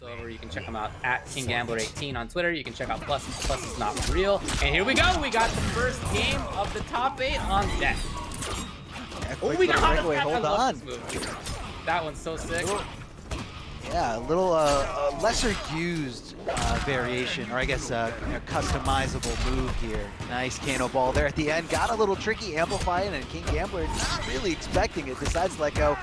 Over. You can check him out at KingGambler18 on Twitter. You can check out Plusisnotreal. And here we go. We got the first game of the top 8 on deck. Oh, we got breakaway. Hold on. That one's so sick. Yeah, a little lesser used variation, or I guess customizable move here. Nice Kano ball there at the end. Got a little tricky, amplifying, and KingGambler not really expecting it. Decides to let go.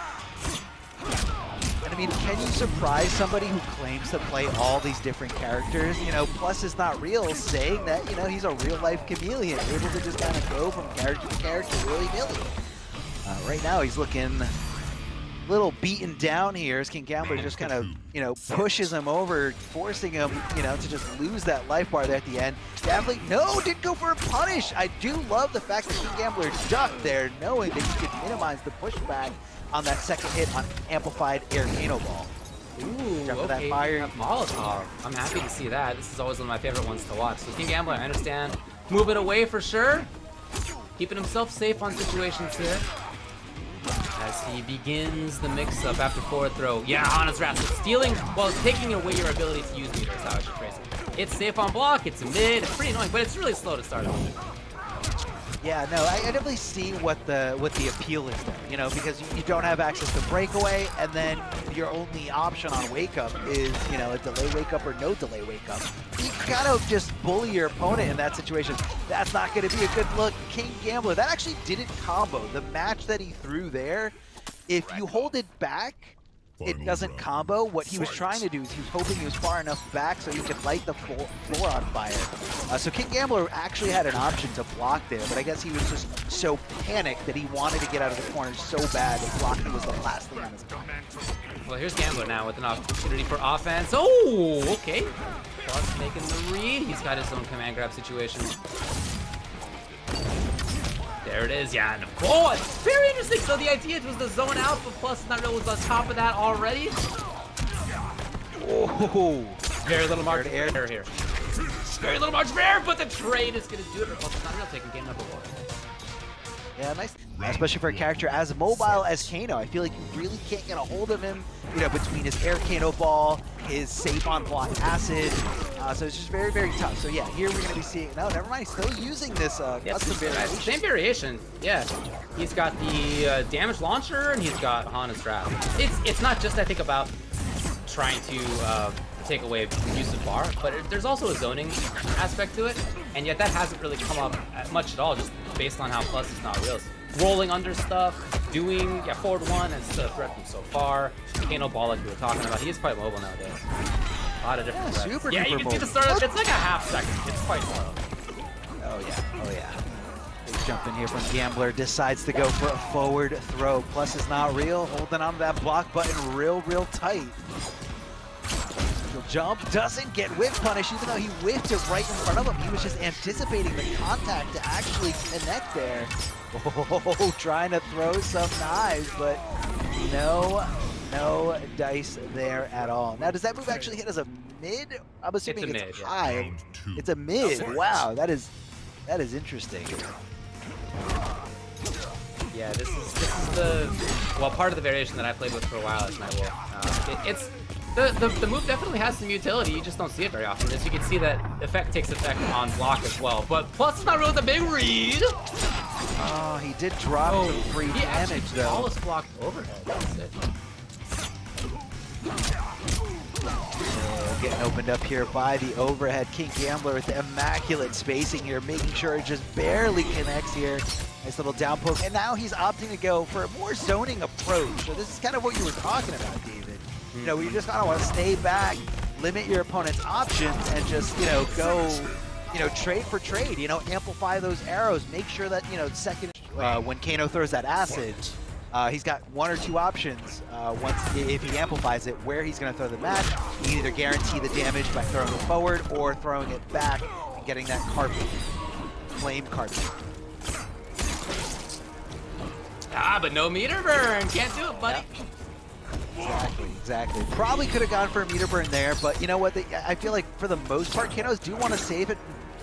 And I mean, can you surprise somebody who claims to play all these different characters? You know, Plusisnotreal saying that, you know, he's a real-life chameleon, able to just kind of go from character to character willy-nilly. Right now, he's looking a little beaten down here as KingGambler just kind of, you know, pushes him over, forcing him, you know, to just lose that life bar there at the end. Definitely, no, didn't go for a punish. I do love the fact that KingGambler ducked there, knowing that he could minimize the pushback on that second hit on amplified air Kano ball. Ooh, okay. That fire Molotov. I'm happy to see that. This is always one of my favorite ones to watch. So KingGambler, I understand, moving away for sure, keeping himself safe on situations here. As he begins the mix-up after forward throw. Yeah, on his wrap. So stealing, well, taking away your ability to use meters, how I should phrase it. It's safe on block, it's a mid, it's pretty annoying, but it's really slow to start off. Yeah, no, I definitely see what the appeal is there, you know, because you don't have access to breakaway, and then your only option on wake up is, you know, a delay wake up or no delay wake up. You gotta just bully your opponent in that situation. That's not gonna be a good look. KingGambler, that actually didn't combo. The match that he threw there, if you hold it back, it doesn't combo. What he was trying to do is he was hoping he was far enough back so he could light the floor on fire. So KingGambler actually had an option to block there, but I guess he was just so panicked that he wanted to get out of the corner so bad that blocking was the last thing on his mind. Well, here's Gambler now with an opportunity for offense. Oh, okay. Plus making the read. He's got his own command grab situation. There it is, yeah, and of course, very interesting. So the idea was the zone out, but Plusisnotreal was on top of that already. Oh, very little margin of error here. Very little margin of error, but the trade is going to do it for Plusisnotreal, taking game number 1. Yeah, nice. Especially for a character as mobile as Kano. I feel like you really can't get a hold of him, you know, between his air Kano ball, his safe on block acid. So it's just very, very tough. So yeah, here we're going to be seeing, no, never mind, still using this custom variation. Same variation, yeah. He's got the damage launcher and he's got Hana's trap. It's not just, I think, about trying to take away use of bar, but there's also a zoning aspect to it, and yet that hasn't really come up much at all, just based on how Plusisnotreal. Rolling under stuff, doing forward one, and the threat from so far. Kano ball, like we were talking about, he is quite mobile nowadays. A lot of different threats. Super yeah, you can see the start. It's like a half second. It's quite slow. Oh yeah, oh yeah. Big jump in here from Gambler, decides to go for a forward throw. Plusisnotreal holding on to that block button real tight. Jump, doesn't get whiff punish, even though he whiffed it right in front of him. He was just anticipating the contact to actually connect there. Oh, trying to throw some knives, but no dice there at all. Now, does that move actually hit as a mid? I'm assuming it's high. Yeah. It's a mid. Wow, that is interesting. Yeah, this is the part of the variation that I played with for a while as Nightwolf. The move definitely has some utility, you just don't see it very often. As you can see, that effect takes effect on block as well. But Plusisnotreal with a big read. Oh, he did drop some free damage though. He almost blocked overhead. That's it. Oh, getting opened up here by the overhead. KingGambler with the immaculate spacing here, making sure it just barely connects here. Nice little down poke. And now he's opting to go for a more zoning approach. So this is kind of what you were talking about, David. You know, you just kind of want to stay back, limit your opponent's options, and just, you know, go, you know, trade for trade, you know, amplify those arrows, make sure that, you know, second, when Kano throws that acid, he's got 1 or 2 options if he amplifies it, where he's going to throw the match. He can either guarantee the damage by throwing it forward or throwing it back and getting that carpet, flame carpet. Ah, but no meter burn, can't do it, buddy. Yep. Exactly. Probably could have gone for a meter burn there, but you know what? I feel like for the most part, Kanos do want to save it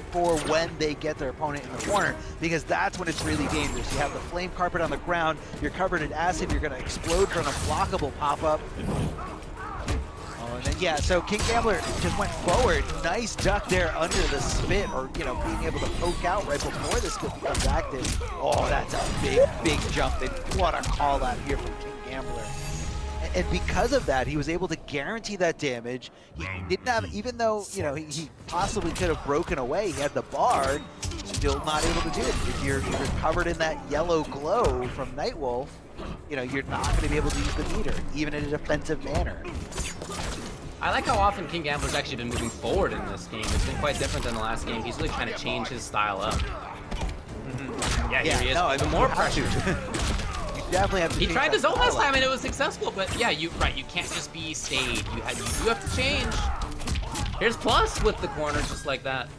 for when they get their opponent in the corner, because that's when it's really dangerous. You have the flame carpet on the ground, you're covered in acid, you're going to explode from a blockable pop-up. Oh, and then Yeah, so KingGambler just went forward. Nice duck there under the spit, or, you know, being able to poke out right before the spit becomes active. Oh, that's a big, big jump, and what a call out here from KingGambler. And because of that, he was able to guarantee that damage. He didn't have, even though, you know, he possibly could have broken away, he had the bar, still not able to do it. If you're covered in that yellow glow from Nightwolf, you know, you're not going to be able to use the meter, even in a defensive manner. I like how often KingGambler's actually been moving forward in this game. It's been quite different than the last game. He's really trying to change his style up. Yeah, here he is. No, Even more pressure. You definitely have to. He tried to zone last time and it was successful, but yeah, you can't just be stayed. You have to change. Here's Plus with the corner just like that.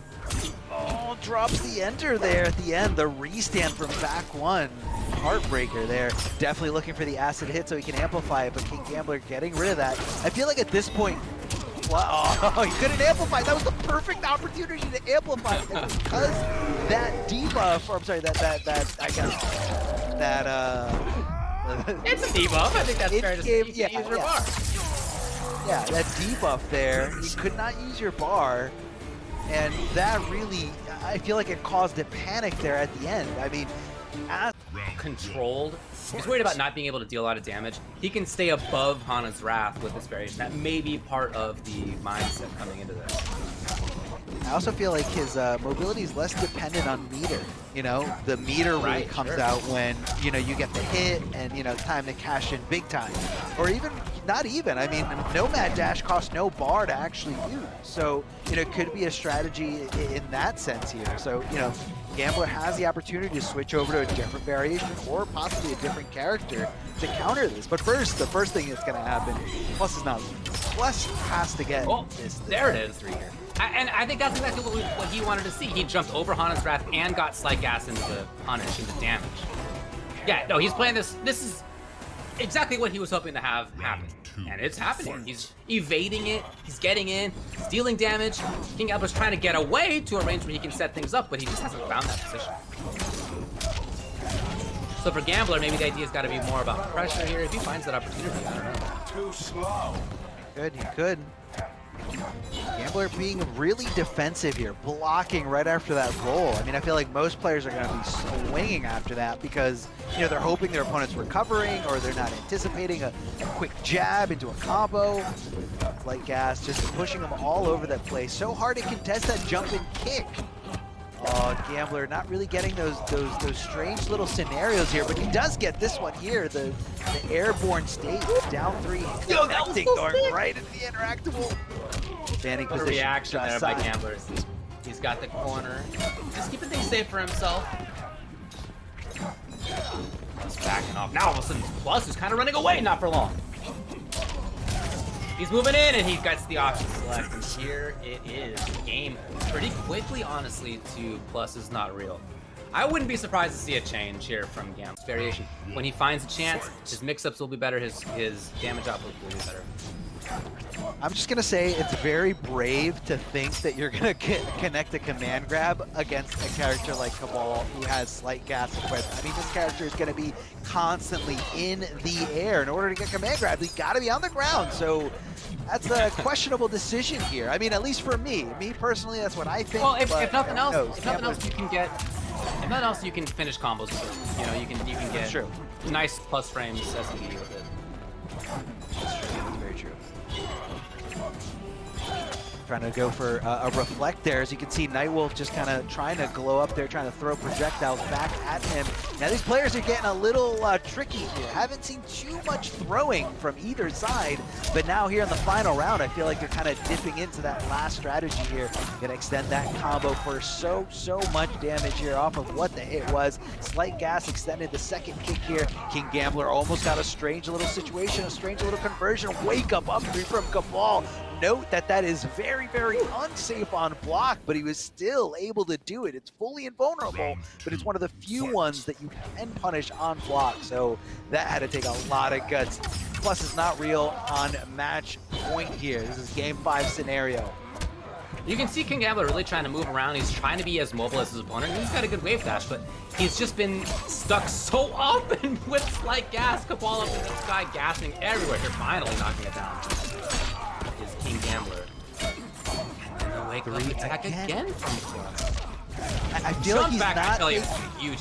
Oh, drops the enter there at the end. The restand from back one. Heartbreaker there. Definitely looking for the acid hit so he can amplify it, but KingGambler getting rid of that. I feel like at this point, oh, he couldn't amplify. That was the perfect opportunity to amplify. And because that debuff, or I'm sorry, that I guess that it's a debuff. I think that's fair to say. You can't use your bar. Yeah, that debuff there. You could not use your bar. And that really, I feel like it caused a panic there at the end. I mean, as controlled. He's worried about not being able to deal a lot of damage. He can stay above Hana's Wrath with this variation. That may be part of the mindset coming into this. I also feel like his mobility is less dependent on meter. You know, the meter really comes out when, you know, you get the hit and, you know, time to cash in big time. Or even, not even, I mean, Nomad Dash costs no bar to actually use. So, you know, it could be a strategy in that sense here. So, you know, Gambler has the opportunity to switch over to a different variation or possibly a different character to counter this. But first, the first thing that's going to happen, Plus is not. Plus has to get this. There it is, right here. And I think that's exactly what he wanted to see. He jumped over Hana's Wrath and got Slight Gas into the punish, into damage. Yeah, no, he's playing this. This is exactly what he was hoping to have happen. And it's happening. He's evading it. He's getting in. He's dealing damage. KingGambler's trying to get away to a range where he can set things up, but he just hasn't found that position. So for Gambler, maybe the idea's got to be more about pressure here. If he finds that opportunity, I don't know. Too slow. He could. Gambler being really defensive here, blocking right after that roll. I mean, I feel like most players are going to be swinging after that because, you know, they're hoping their opponent's recovering or they're not anticipating a quick jab into a combo. Light Gas just pushing them all over that place. So hard to contest that jump and kick. Oh, Gambler not really getting those strange little scenarios here, but he does get this one here, the airborne state, down 3, going right into the interactable. Standing position. Reaction there by Gambler. He's got the corner. Just keeping things safe for himself. He's backing off. Now all of a sudden, Plus is kind of running away, not for long. He's moving in, and he gets the option select, and here it is. Game pretty quickly, honestly, to Plus is not real. I wouldn't be surprised to see a change here from Gambler's variation. When he finds a chance, his mix-ups will be better, his damage output will be better. I'm just going to say it's very brave to think that you're going to connect a command grab against a character like Kabal who has Slight Gas equipped. I mean, this character is going to be constantly in the air. In order to get command grab, he's got to be on the ground. So that's a questionable decision here. I mean, at least for me. Me personally, that's what I think. Well, if nothing else, you can get... If nothing else, you can finish combos with it. You know, you can get nice plus frames SMD with it. That's true. That's very true. Trying to go for a reflect there. As you can see, Nightwolf just kind of trying to glow up there, trying to throw projectiles back at him. Now these players are getting a little tricky here. Haven't seen too much throwing from either side, but now here in the final round, I feel like they're kind of dipping into that last strategy here. Gonna extend that combo for so much damage here off of what the hit was. Slight Gas extended the second kick here. KingGambler almost got a strange little situation, a strange little conversion. Wake up from Kabal. Note that is very unsafe on block, but he was still able to do it. It's fully invulnerable, but it's one of the few ones that you can punish on block, so that had to take a lot of guts. Plus is not real on match point here. This is game 5 scenario. You can see KingGambler really trying to move around. He's trying to be as mobile as his opponent. He's got a good wave dash, but he's just been stuck so often with Slight Gas. Kabal up in the sky, gassing everywhere. Here, finally knocking it down. Is Three attack again from Plus. I feel like he's back, not. I tell you, huge.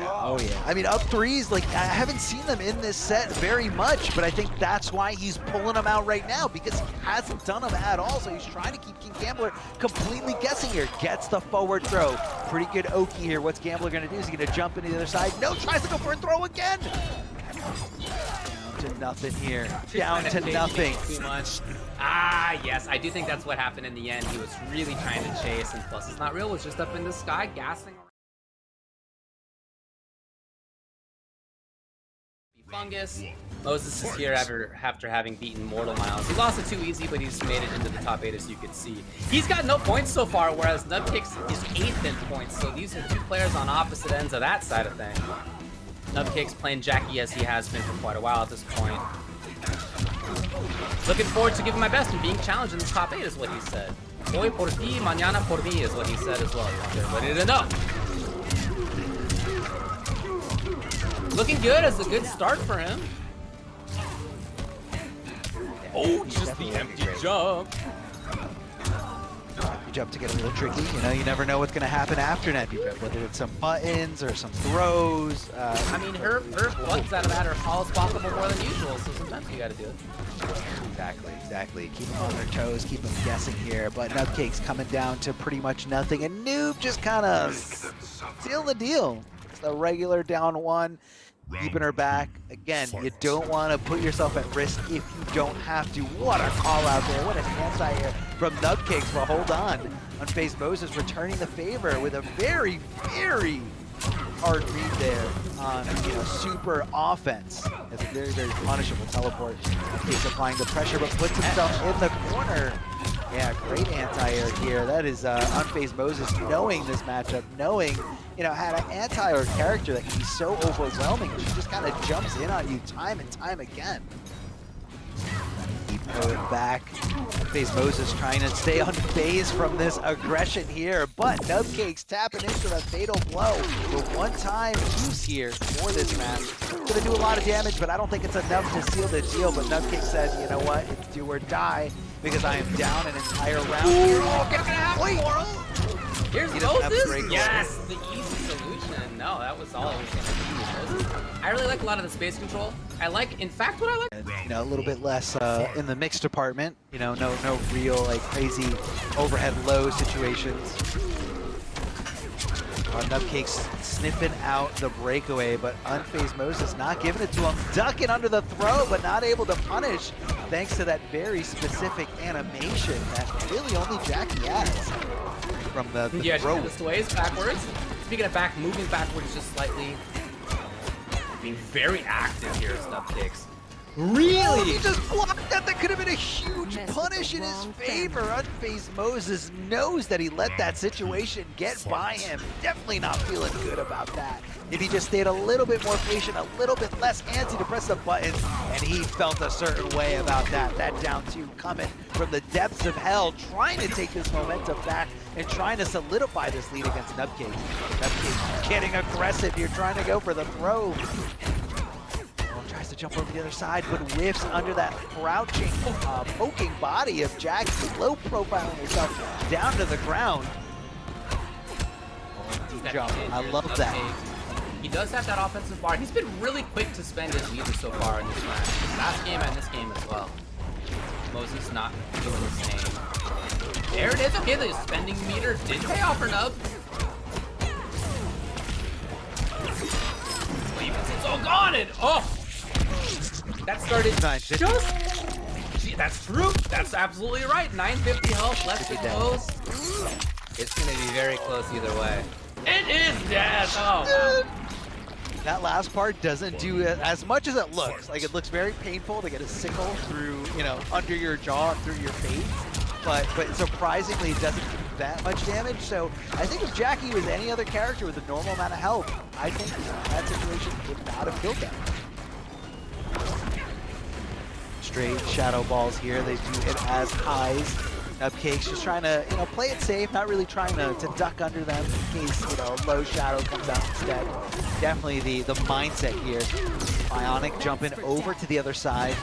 Oh yeah. I mean, up threes, like I haven't seen them in this set very much, but I think that's why he's pulling them out right now, because he hasn't done them at all. So he's trying to keep KingGambler completely guessing here. Gets the forward throw. Pretty good Oki here. What's Gambler gonna do? Is he gonna jump into the other side? No, tries to go for a throw again. Down to nothing here. Down to nothing. Too much. Ah, yes, I do think that's what happened in the end. He was really trying to chase, and Plus It's Not Real was just up in the sky, gassing. Fungus. Moses is here after having beaten Mortal Miles. He lost it too easy, but he's made it into the top 8, as you can see. He's got no points so far, whereas Nubcakes is 8th in points, so these are two players on opposite ends of that side of things. Nubcakes playing Jacqui as he has been for quite a while at this point. Looking forward to giving my best and being challenged in the top 8 is what he said. Hoy por ti, mañana por mí is what he said as well. I want everybody to know. Looking good as a good start for him. Oh, just the empty jump. You jump to get a little tricky. You know, you never know what's going to happen after an empty jump, whether it's some buttons or some throws. I mean, her buttons out of that are all possible more than usual, so sometimes you got to do it. Exactly. Keep them on their toes, keep them guessing here. But Nubcakes coming down to pretty much nothing, and Noob just kind of seal the deal. It's a regular down one. Keeping her back. Again, you don't want to put yourself at risk if you don't have to. What a call out there. What an anti-air from Nubcakes. But hold on. Unfazed Moses returning the favor with a very, very hard read there on, super offense. It's a very, very punishable teleport. He's applying the pressure, but puts himself in the corner. Yeah, great anti-air here. That is Unfazed Moses knowing this matchup, knowing, had an anti-air character that can be so overwhelming. She just kind of jumps in on you time and time again. Keep going back. Unfazed Moses trying to stay unfazed from this aggression here, but Nubcakes tapping into that fatal blow. The one-time use here for this match. Gonna do a lot of damage, but I don't think it's enough to seal the deal. But Nubcakes said, you know what, it's do or die, because I am down an entire round here. Oh, get half for Here's Moses. Yes, the easy solution. No, that was all it was gonna be. I really like a lot of the space control. I like, in fact, what I like. And, a little bit less in the mix department. No real like crazy overhead low situations. Nubcakes sniffing out the breakaway, but Unfazed Moses not giving it to him. Ducking under the throw, but not able to punish, thanks to that very specific animation that really only Jacqui has from the throw. Just sways backwards. Speaking of moving backwards just slightly. Being very active here as Nubcakes. Really? Oh, he just blocked that. That could have been a huge punish in his favor. Unfazed Moses knows that he let that situation get by him. Definitely not feeling good about that. If he just stayed a little bit more patient, a little bit less antsy to press the buttons, and he felt a certain way about that. That down two coming from the depths of hell, trying to take this momentum back and trying to solidify this lead against Nubcakes. Nubcakes getting aggressive here, trying to go for the throw. Tries to jump over the other side, but whiffs under that crouching, poking body of Jacqui, low profiling herself down to the ground. Deep jump. I love that. He does have that offensive bar. He's been really quick to spend his meter so far in this match. Last game and this game as well. Moses not doing the same. There it is. Okay, the spending meter did pay off for Nub. It's all gone and that started just. That's true. That's absolutely right. 950 health, less than close. It's gonna be very close either way. It is death. Oh. That last part doesn't do as much as it looks. Like, it looks very painful to get a sickle through, under your jaw and through your face. But surprisingly, it doesn't do that much damage. So I think if Jacqui was any other character with a normal amount of health, I think that situation would not have killed them. Straight shadow balls here. They do it as highs. Nubcakes just trying to, play it safe, not really trying to duck under them in case, low shadow comes out instead. Definitely the mindset here. Bionic jumping over to the other side.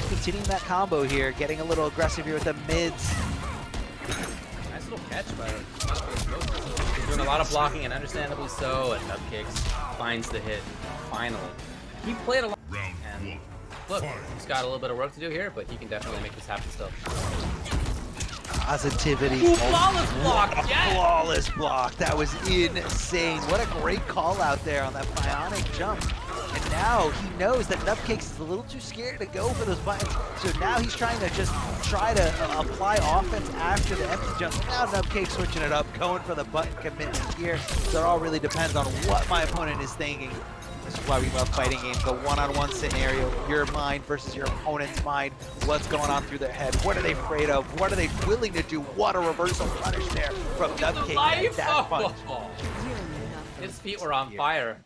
Continuing that combo here, getting a little aggressive here with the mids. Nice little catch by He's doing a lot of blocking, and understandably so, and Nubcakes finds the hit, finally. He played a lot, and look, he's got a little bit of work to do here, but he can definitely make this happen still. Positivity. Ooh, flawless block, yes! Flawless block. That was insane. What a great call out there on that bionic jump. And now he knows that Nubcakes is a little too scared to go for those buttons. So now he's trying to just apply offense after the empty jump. Now Nubcakes switching it up, going for the button commitment here. So it all really depends on what my opponent is thinking. This is why we love fighting games, the one-on-one scenario, your mind versus your opponent's mind. What's going on through their head? What are they afraid of? What are they willing to do? What a reversal punish there from Nubcakes. That punch. His feet were on fire.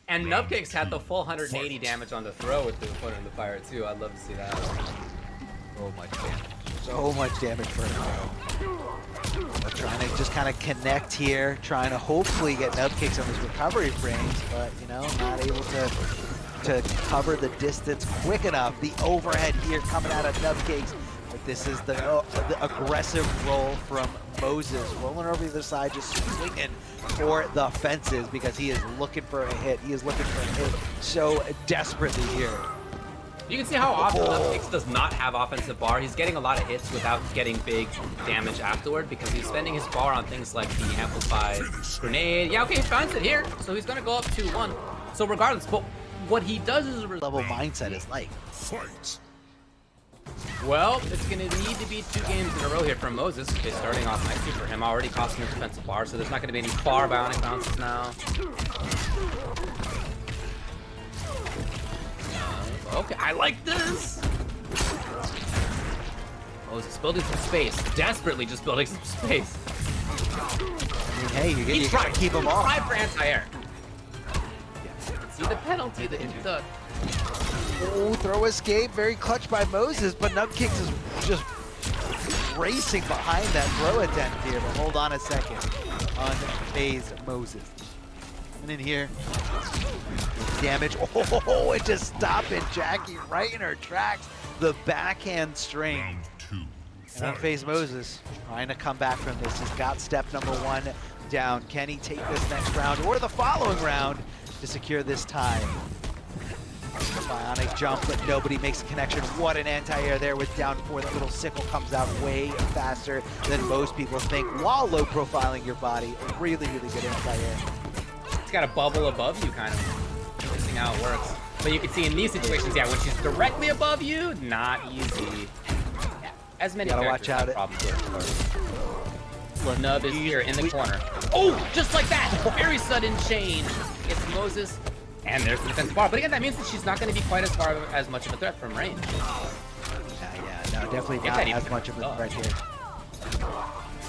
And Nubcakes had the full 180 damage on the throw with the opponent in the fire too. I'd love to see that. So much damage. So much damage for him. But trying to just kind of connect here, trying to hopefully get Nubcakes on his recovery frames, but you know, not able to cover the distance quick enough. The overhead here coming out of Nubcakes. But this is the aggressive roll from Moses, rolling over the other side, just swinging for the fences because he is looking for a hit. He is looking for a hit so desperately here. You can see how often Nubcakes does not have offensive bar. He's getting a lot of hits without getting big damage afterward because he's spending his bar on things like the amplified grenade. Yeah, okay, he finds it here, so he's gonna go up 2-1. So regardless, but what he does is a level mindset is like. Fight. Well, it's going to need to be 2 games in a row here from Moses. Okay, starting off nicely for him, already costing him defensive bar, so there's not going to be any bar bionic bounces now. Okay, I like this! Moses building some space, desperately just building some space. I mean, hey, you gotta keep him off. Try for anti-air. See the penalty that he took. Oh, throw escape, very clutch by Moses, but Nubcakes is just racing behind that throw attempt here. But hold on a second, unfazed Moses. And in here, damage. Oh, it just stopping Jacqui right in her tracks. The backhand string. Round 2. And unfazed Moses trying to come back from this. He's got step number 1 down. Can he take this next round or the following round to secure this tie? The bionic jump, but nobody makes a connection. What an anti-air there with down 4. That little sickle comes out way faster than most people think while low profiling your body. Really, really good anti-air. It's got a bubble above you, kind of. Interesting how it works. But you can see in these situations, yeah, when she's directly above you, not easy. Yeah, as many gotta watch out. Problems with. Nub is here in the corner. Oh, just like that! Very sudden change. It's Moses. And there's the defensive bar. But again, that means that she's not going to be quite as much of a threat from range. Yeah, no, definitely not as much of a threat here.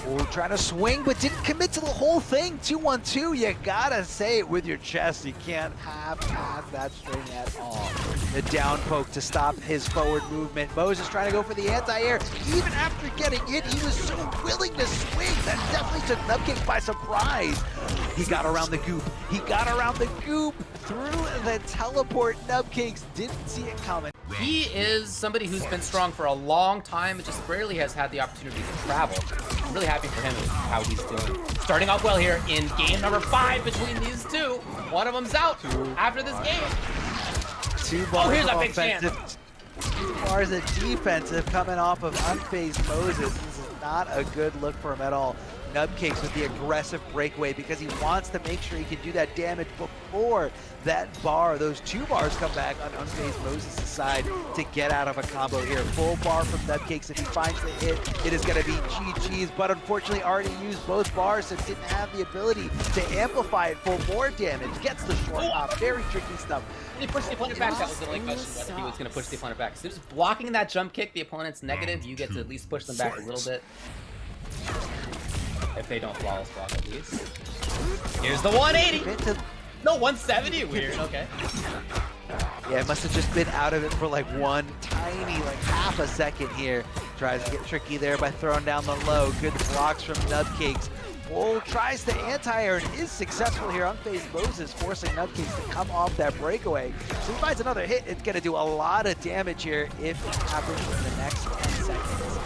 Oh, trying to swing, but didn't commit to the whole thing. 2-1-2, you gotta say it with your chest. You can't have past that string at all. The down poke to stop his forward movement. Moses trying to go for the anti-air. Even after getting hit, he was so willing to swing. That definitely took Nubcakes by surprise. He got around the goop. He got around the goop through the teleport. Nubcakes didn't see it coming. He is somebody who's been strong for a long time and just rarely has had the opportunity to travel. I'm really happy for him and how he's doing. Starting off well here in game number 5 between these two. One of them's out after this game. 2 bars here's of a big offensive, chance. 2 bars of defensive coming off of unfazed Moses. This is not a good look for him at all. Nubcakes with the aggressive breakaway because he wants to make sure he can do that damage before that bar, those 2 bars come back on unfazed Moses' side to get out of a combo here. Full bar from Nubcakes. If he finds the hit, it is going to be GG's, but unfortunately already used both bars, so didn't have the ability to amplify it for more damage. Gets the short hop. Very tricky stuff. He pushed the opponent back. That was the only question, whether he was going to push the opponent back. So just blocking that jump kick, the opponent's negative. You get to at least push them back a little bit. If they don't flawless block at least. Here's the 180! No, 170? Weird, okay. Yeah, it must have just been out of it for like one tiny, like half a second here. Tries to get tricky there by throwing down the low. Good blocks from Nubcakes. Whoa, tries to anti-air and is successful here. Unfazed Moses forcing Nubcakes to come off that breakaway. So he finds another hit. It's going to do a lot of damage here if it happens in the next 10 seconds.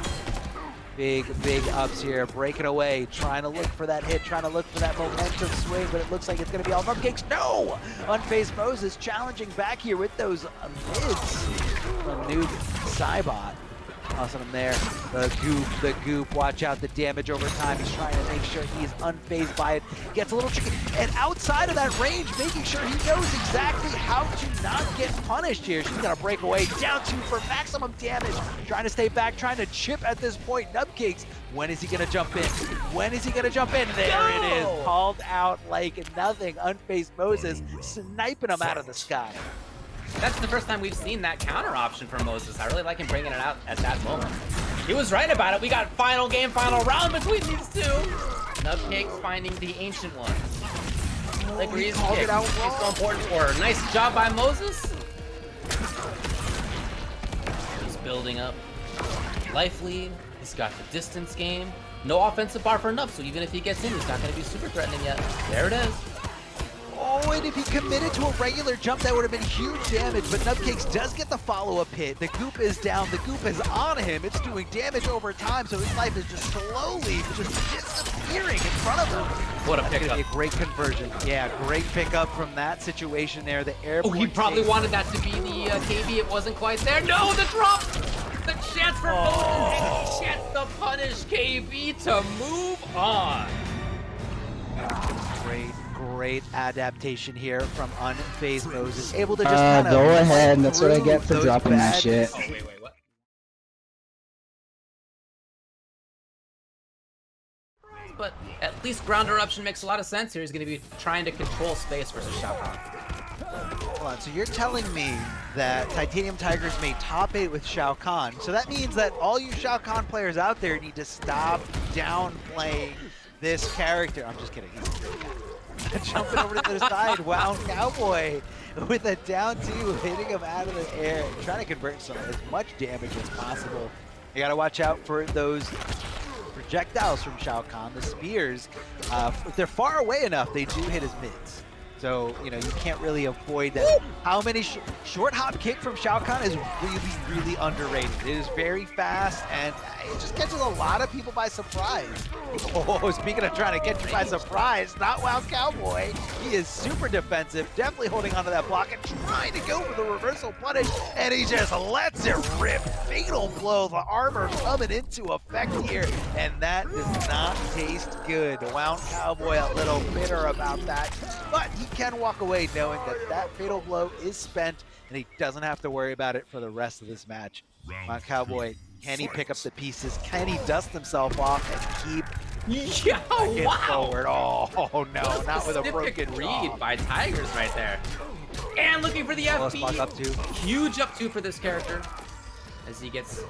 Big ups here, breaking away, trying to look for that hit, trying to look for that momentum swing, but it looks like it's going to be all Nubcakes. No! Unfazed Moses challenging back here with those mids from Noob Saibot. Awesome there. The goop, watch out the damage over time. He's trying to make sure he's unfazed by it. Gets a little tricky. And outside of that range, making sure he knows exactly how to not get punished here. She's gonna break away. Down 2 for maximum damage. Trying to stay back, trying to chip at this point. Nubcakes, when is he gonna jump in? When is he gonna jump in? There it is. Called out like nothing. Unfazed Moses sniping him out of the sky. That's the first time we've seen that counter option from Moses. I really like him bringing it out at that moment. He was right about it. We got final game, final round between these two. Nubcakes finding the ancient one. Like Reese kick. It's so important for her. Nice job by Moses. He's building up life lead. He's got the distance game. No offensive bar for Nub, so even if he gets in, he's not going to be super threatening yet. There it is. Oh, and if he committed to a regular jump, that would have been huge damage, but Nubcakes does get the follow-up hit. The goop is down, the goop is on him. It's doing damage over time, so his life is just slowly just disappearing in front of him. What a That's pickup. gonna be a great conversion. Yeah, great pickup from that situation there. The air. Oh, he probably wanted that to be the KB. It wasn't quite there. No, the drop! The chance for Moses, and he gets the punish KB to move on. Great adaptation here from Unfazed Moses. Able to just kind of go ahead. That's what I get for dropping that shit. Oh, wait, what? But at least ground eruption makes a lot of sense here. He's going to be trying to control space versus Shao. Hold on, so you're telling me that Titaniumtigerzz made top 8 with Shao Kahn. So that means that all you Shao Kahn players out there need to stop downplaying this character. I'm just kidding. Jumping over to the side, WoundCowboy with a down 2, hitting him out of the air, trying to convert as much damage as possible. You gotta watch out for those projectiles from Shao Kahn, the spears. If they're far away enough, they do hit his mids. So, you know, you can't really avoid that. How many short hop kick from Shao Kahn is really underrated. It is very fast, and it just catches a lot of people by surprise. Oh, speaking of trying to catch you by surprise, not WoundCowboy. He is super defensive, definitely holding onto that block and trying to go for the reversal punish, and he just lets it rip. Fatal blow, the armor coming into effect here, and that does not taste good. WoundCowboy a little bitter about that, but he can walk away knowing that that fatal blow is spent, and he doesn't have to worry about it for the rest of this match. WoundCowboy, can he pick up the pieces? Can he dust himself off and keep forward? Oh no, not with a broken read by Tigers right there. And looking for the FB. Up 2. Huge up 2 for this character as he gets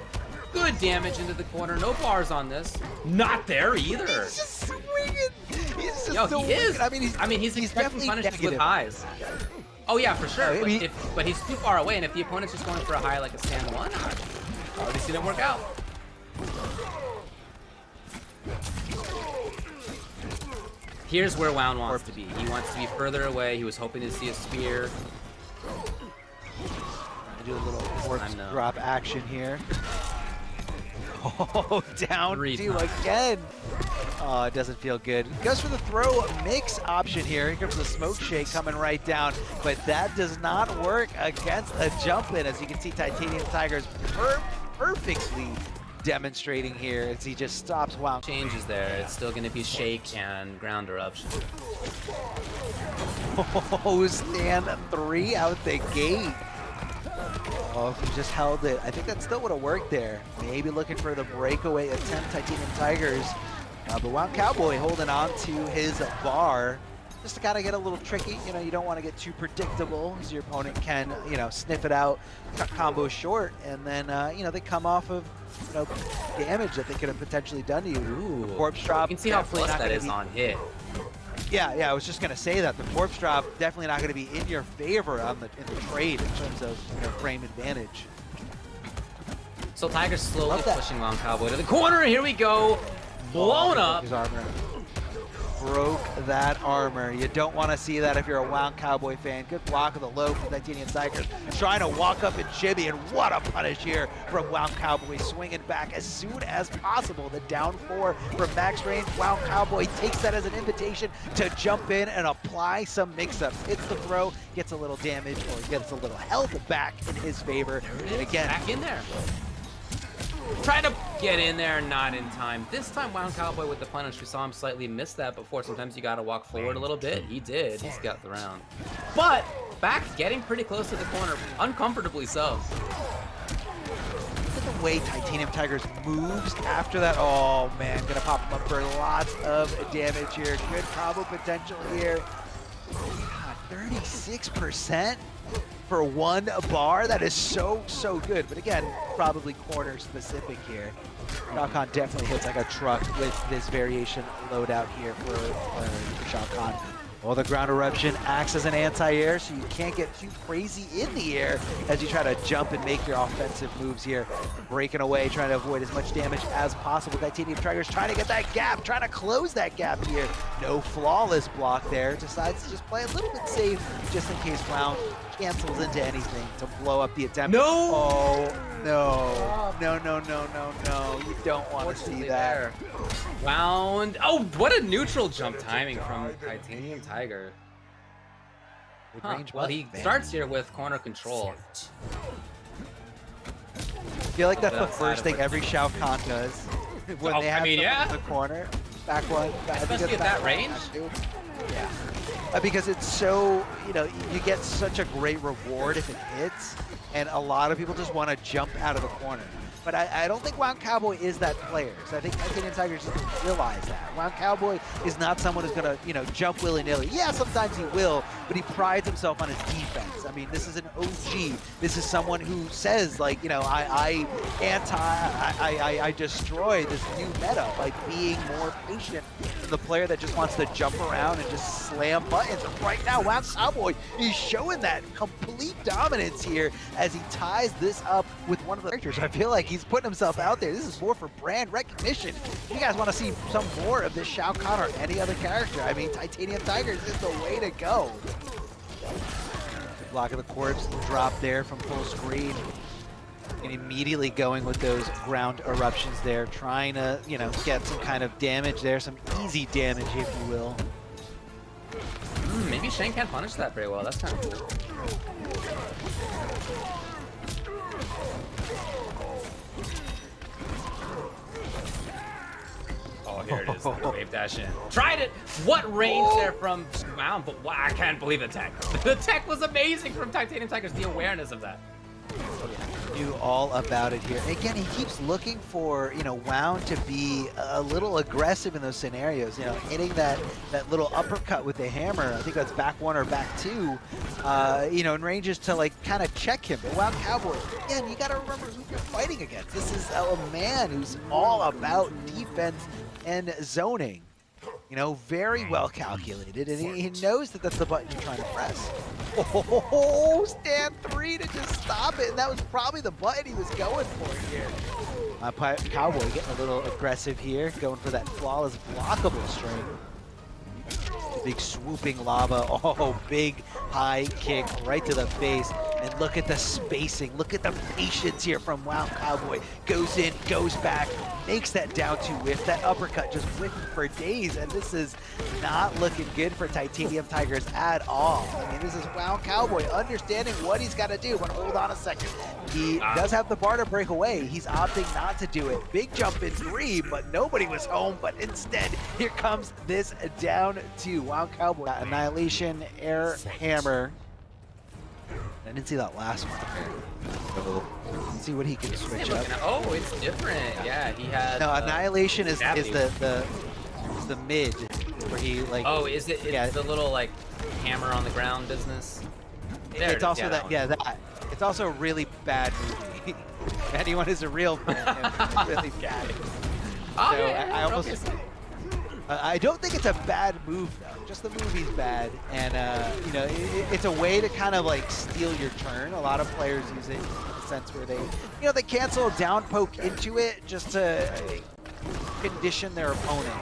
good damage into the corner. No bars on this. Not there either. He's just swinging. He's just he is. I mean, he's expecting punishes with highs. Oh yeah, for sure. But he's too far away, and if the opponent's just going for a high like a stand 1, I've already seen it work out. Here's where Wound wants to be. He wants to be further away. He was hoping to see a spear. Do a little corpse drop action here. Oh, down 2 again. Oh, it doesn't feel good. Goes for the throw mix option here. Here comes the smoke shake coming right down, but that does not work against a jump in. As you can see, Titaniumtigerzz perfectly demonstrating here as he just stops Wound. Changes there. It's still going to be shake and ground eruption. Oh, stand 3 out the gate. Oh, if he just held it, I think that still would have worked there. Maybe looking for the breakaway attempt, Titaniumtigerzz. But WoundCowboy holding on to his bar. Just gotta get a little tricky. You know, you don't want to get too predictable, as your opponent can, you know, sniff it out, cut combos short, and then, you know, they come off of, you know, damage that they could have potentially done to you. Ooh. Corpse drop. You can see how close that is on hit. Yeah, I was just gonna say that the corpse drop definitely not gonna be in your favor in the trade in terms of, you know, frame advantage. So Tiger's slowly pushing WoundCowboy to the corner. Here we go, blown up. His armor. broke that armor. You don't want to see that if you're a WoundCowboy fan. Good block of the low from Titaniumtigerzz. Trying to walk up and shimmy, and what a punish here from WoundCowboy. Swinging back as soon as possible. The down 4 from max range. WoundCowboy takes that as an invitation to jump in and apply some mix-ups. Hits the throw, gets a little damage, or gets a little health back in his favor. And again, back in there. Try to get in there, not in time. This time, WoundCowboy with the punish, we saw him slightly miss that before. Sometimes you gotta walk forward a little bit. He did, he's got the round. But, back getting pretty close to the corner, uncomfortably so. Look at the way Titaniumtigerzz moves after that. Oh man, gonna pop him up for lots of damage here. Good combo potential here. God, 36%? For one bar, that is so good. But again, probably corner specific here. Kahn definitely hits like a truck with this variation loadout here for Shao. Well, the ground eruption acts as an anti-air, so you can't get too crazy in the air as you try to jump and make your offensive moves here. Breaking away, trying to avoid as much damage as possible. Titaniumtigerzz trying to get that gap, trying to close that gap here. No flawless block there. Decides to just play a little bit safe just in case Wound cancels into anything to blow up the attempt. No! Oh, no. No. You don't want to see that. Wound. Oh, what a neutral jump timing from Titaniumtigerzz. Huh. Well, he starts here with corner control. I feel like that's the first thing every Shao Kahn does when they have in the corner. Back one. Especially at that range? Yeah. Because it's so, you get such a great reward if it hits, and a lot of people just want to jump out of the corner. But I don't think WoundCowboy is that player. So I think Titaniumtigerzz doesn't realize that. WoundCowboy is not someone who's going to, jump willy-nilly. Yeah, sometimes he will, but he prides himself on his defense. I mean, this is an OG. This is someone who says, like, I destroy this new meta by being more patient than the player that just wants to jump around and just slam buttons. And right now, WoundCowboy is showing that complete dominance here as he ties this up with one of the characters. I feel like he's putting himself out there. This is more for brand recognition. If you guys want to see some more of this Shao Kahn or any other character, I mean, Titaniumtigerzz is the way to go. Block of the corpse, drop there from full screen. And immediately going with those ground eruptions there, trying to, get some kind of damage there, some easy damage, if you will. Maybe Shang can't punish that very well. That's kind of cool. Oh, here it is. Wave dash in. Tried it! What range there from Wound, but wow, I can't believe the tech. The tech was amazing from Titaniumtigerzz, the awareness of that. Knew all about it here. Again, he keeps looking for, Wound to be a little aggressive in those scenarios, hitting that little uppercut with the hammer. I think that's back 1 or back 2, in ranges to, like, kind of check him. But WoundCowboy, again, you got to remember who you're fighting against. This is a man who's all about defense and zoning. Very well calculated, and he knows that that's the button you're trying to press. Oh, stand 3 to just stop it, and that was probably the button he was going for here. Cowboy getting a little aggressive here, going for that flawless blockable string. Big swooping lava, oh, big high kick right to the face. And look at the spacing, look at the patience here from WoundCowboy. Goes in, goes back, makes that down 2 whiff. That uppercut just whiffing for days, and this is not looking good for Titaniumtigerzz at all. I mean, this is WoundCowboy understanding what he's got to do, but hold on a second. He does have the bar to break away. He's opting not to do it. Big jump in 3, but nobody was home, but instead, here comes this down 2. WoundCowboy, Annihilation, Air Hammer. I didn't see that last one. Let's see what he can switch up. Oh, it's different. Yeah, he had. No, Annihilation is the mid where he like. Oh, is it? It's the little like hammer on the ground business. There it's also that. That. It's also a really bad movie. Anyone who's a real fan, it's really bad. Oh, so yeah, I almost. I don't think it's a bad move though. Just the movie's bad, and it's a way to kind of like steal your turn. A lot of players use it in the sense where they, they cancel a down poke into it just to condition their opponent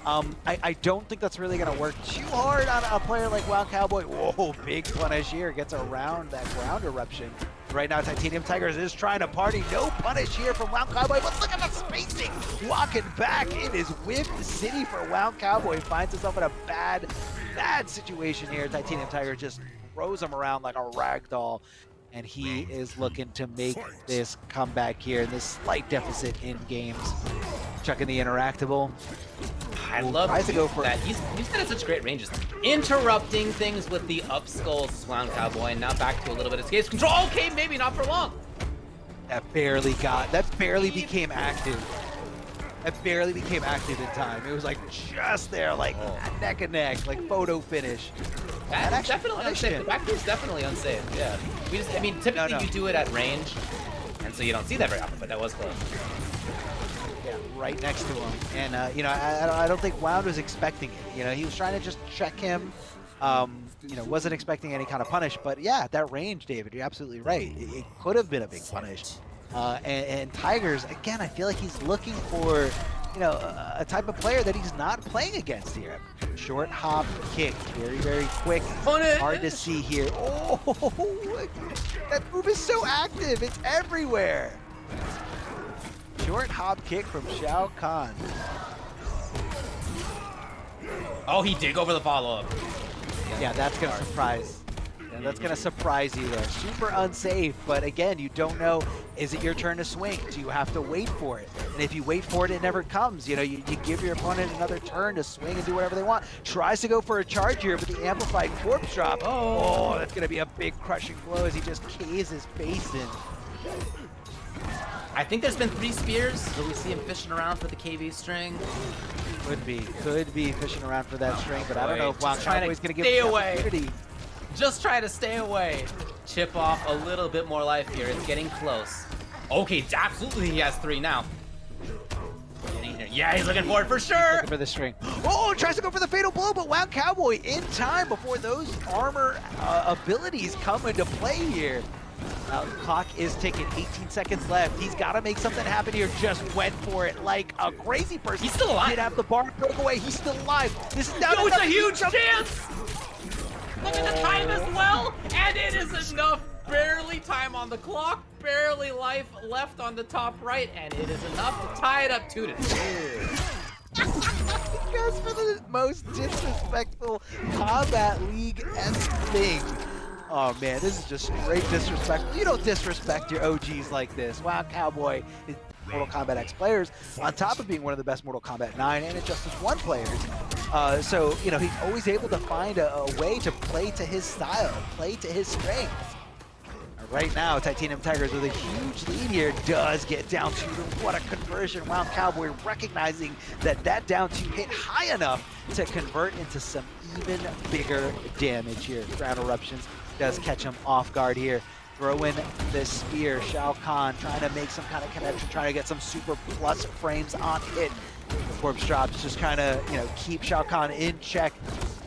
I don't think that's really going to work too hard on a player like WoundCowboy. Whoa, big punish here. Gets around that ground eruption. Right now, Titaniumtigerzz is trying to party. No punish here from WoundCowboy, but look at the spacing. Walking back. It is Whip City for WoundCowboy. Finds himself in a bad situation here. Titaniumtigerzz just throws him around like a rag doll. And he is looking to make this comeback here in this slight deficit in games. Chucking the interactable. I love to go for that. He's got such great ranges. Interrupting things with the up skulls is WoundCowboy, and now back to a little bit of escape control. Okay, maybe not for long. That barely became active. That barely became active in time. It was like just there, like neck and neck, like photo finish. That's definitely unsafe. The back is definitely unsafe. Yeah. I mean, typically you do it at range, and so you don't see that very often. But that was close. Yeah, right next to him. And you know, I don't think Wound was expecting it. You know, he was trying to just check him. You know, wasn't expecting any kind of punish. But yeah, that range, David, you're absolutely right. It could have been a big punish. And Tigers, again, I feel like he's looking for, you know, a type of player that he's not playing against here. Short hop kick, very, very quick. Hard to see here. Oh, that move is so active. It's everywhere. Short hop kick from Shao Kahn. Oh, he did go for the follow-up. Yeah, that's going to surprise. And that's going to surprise you there. Super unsafe, but again, you don't know, is it your turn to swing? Do you have to wait for it? And if you wait for it, it never comes. You know, you give your opponent another turn to swing and do whatever they want. Tries to go for a charge here, but the amplified corpse drop. Oh, that's going to be a big crushing blow as he just K's his face in. I think there's been 3 spears. Will we see him fishing around for the KV string? Could be fishing around for that string, but I don't know if WoundCowboy's going to give him the opportunity. Just try to stay away. Chip off a little bit more life here. It's getting close. Okay, absolutely he has 3 now. Yeah, he's looking for it for sure. Looking for the string. Oh, tries to go for the fatal blow, but WoundCowboy in time before those armor abilities come into play here. The clock is ticking, 18 seconds left. He's got to make something happen here. Just went for it like a crazy person. He's still alive. Did have the bar broke away. He's still alive. This is down. No, it's a huge chance. Look at the time as well, and it is enough. Barely time on the clock, barely life left on the top right, and it is enough to tie it up 2-2. He goes for the most disrespectful Combat League-esque thing. Oh man, this is just straight disrespectful. You don't disrespect your OGs like this. WoundCowboy is Mortal Kombat X players, on top of being one of the best Mortal Kombat 9 and Injustice 1 players. So, you know, he's always able to find a way to play to his style, play to his strengths. Right now, Titaniumtigerzz with a huge lead here does get down 2. What a conversion. WoundCowboy recognizing that down 2 hit high enough to convert into some even bigger damage here. Ground eruptions does catch him off guard here. Throw in this spear. Shao Kahn trying to make some kind of connection, trying to get some super plus frames on hit. The corpse drops just kind of, you know, keep Shao Kahn in check.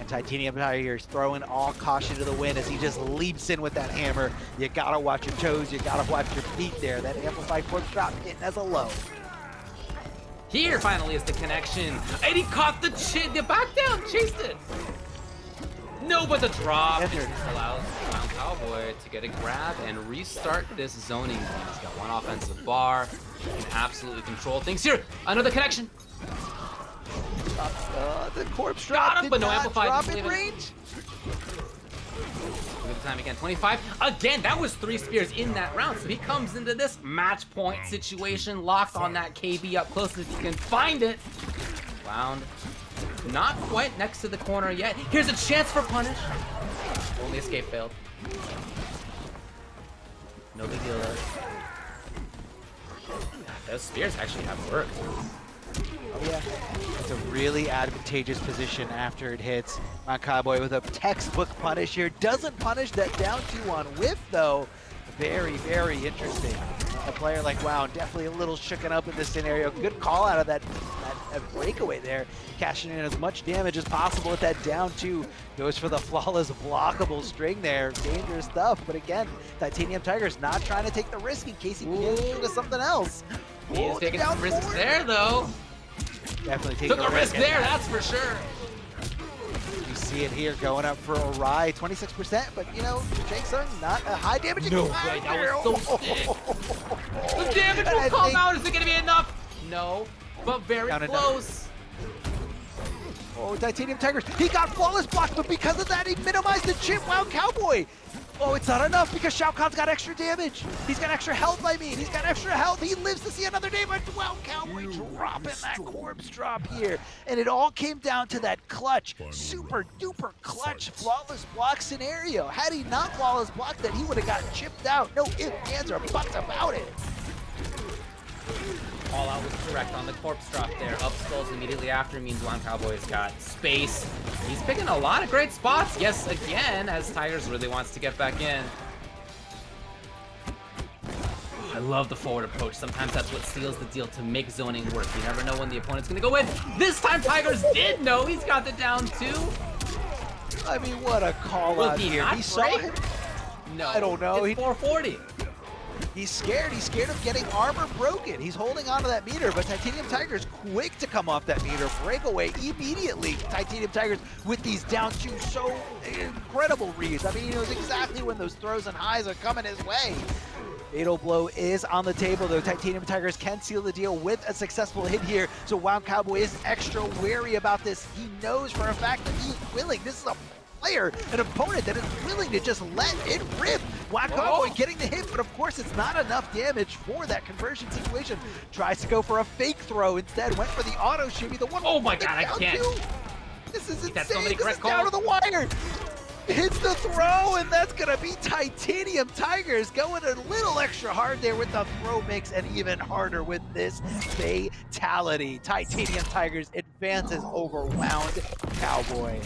And Titaniumtigerzz here is throwing all caution to the wind as he just leaps in with that hammer. You gotta watch your toes, you gotta watch your feet there. That amplified corpse drop hitting as a low. Here finally is the connection. And he caught the back down, chased it. No, but the drop allows WoundCowboy to get a grab and restart this zoning. He's got 1 offensive bar. He can absolutely control things here. Another connection. The corpse drop did but no not amplified. drop in range. Look at the time again, 25. Again, that was 3 spears in that round, so he comes into this match point situation, locked on that KB up close if he can find it. Wound. Not quite next to the corner yet. Here's a chance for punish. Only escape failed. No big deal though. Those spears actually have worked. Oh yeah, it's a really advantageous position after it hits. WoundCowboy with a textbook punish here. Doesn't punish that down 2 on whiff though. Very, very interesting. A player like Wound definitely a little shooken up in this scenario. Good call out of that breakaway there. Cashing in as much damage as possible with that down 2. Goes for the flawless blockable string there. Dangerous stuff, but again, Titaniumtigerzz not trying to take the risk in case he gets into something else. He's taking some risks there though. Definitely taking Took a risk there, that's for sure. You see it here going up for a ride, 26%, but you know, Tsung, not a high damage. No way, that was so sick. The damage will come out, is it gonna be enough? No, but very close. Oh, Titaniumtigerzz, he got flawless block, but because of that, he minimized the chip. WoundCowboy. Oh, it's not enough because Shao Kahn's got extra damage. He's got extra health, I mean. He's got extra health. He lives to see another day, but WoundCowboy dropping that corpse drop here. And it all came down to that clutch, super duper clutch flawless block scenario. Had he not flawless blocked that, he would have gotten chipped out. No ifs, ands, or buts about it. All out was correct on the corpse drop there. Up skulls immediately after means WoundCowboy's got space. He's picking a lot of great spots. Yes, again, as Tigers really wants to get back in. I love the forward approach. Sometimes that's what seals the deal to make zoning work. You never know when the opponent's gonna go in. This time Tigers did know. He's got the down two. I mean, what a call out here. He saw it. No, I don't know. It's 440. He's scared. He's scared of getting armor broken. He's holding onto that meter, but Titaniumtigerzz quick to come off that meter. Breakaway immediately. Titaniumtigerzz with these down two so incredible reads. I mean, he knows exactly when those throws and highs are coming his way. Fatal blow is on the table, though. Titaniumtigerzz can seal the deal with a successful hit here, so WoundCowboy is extra wary about this. He knows for a fact that he's willing. This is a player, an opponent that is willing to just let it rip. WoundCowboy getting the hit, but of course it's not enough damage for that conversion situation. Tries to go for a fake throw instead, went for the auto shimmy. The one. Oh my god, I can't. This is insane. That's so many this is down to the wire. Hits the throw, and that's gonna be Titaniumtigerzz going a little extra hard there with the throw mix, and even harder with this fatality. Titaniumtigerzz advances over WoundCowboy.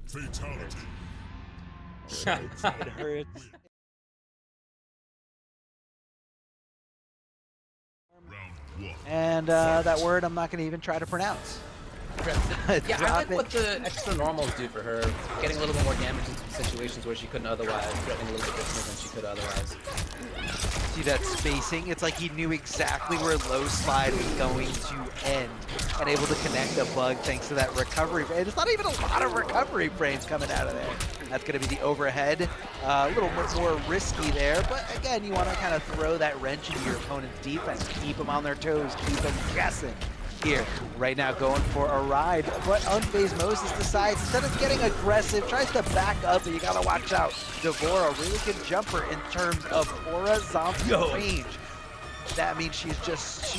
Fatality. It hurts. And that word I'm not going to even try to pronounce. Yeah, I like what the extra normals do for her. Getting a little bit more damage in some situations where she couldn't otherwise. Threatening a little bit different than she could otherwise. See that spacing? It's like he knew exactly where low slide was going to end. And able to connect a bug thanks to that recovery. And it's not even a lot of recovery frames coming out of there. That's going to be the overhead. A little bit more risky there. But again, you want to kind of throw that wrench into your opponent's defense. Keep them on their toes. Keep them guessing. Here, right now going for a ride, but Unfazed Moses decides instead of getting aggressive, tries to back up, but you gotta watch out. Devora, really good jumper in terms of horizontal range. That means she's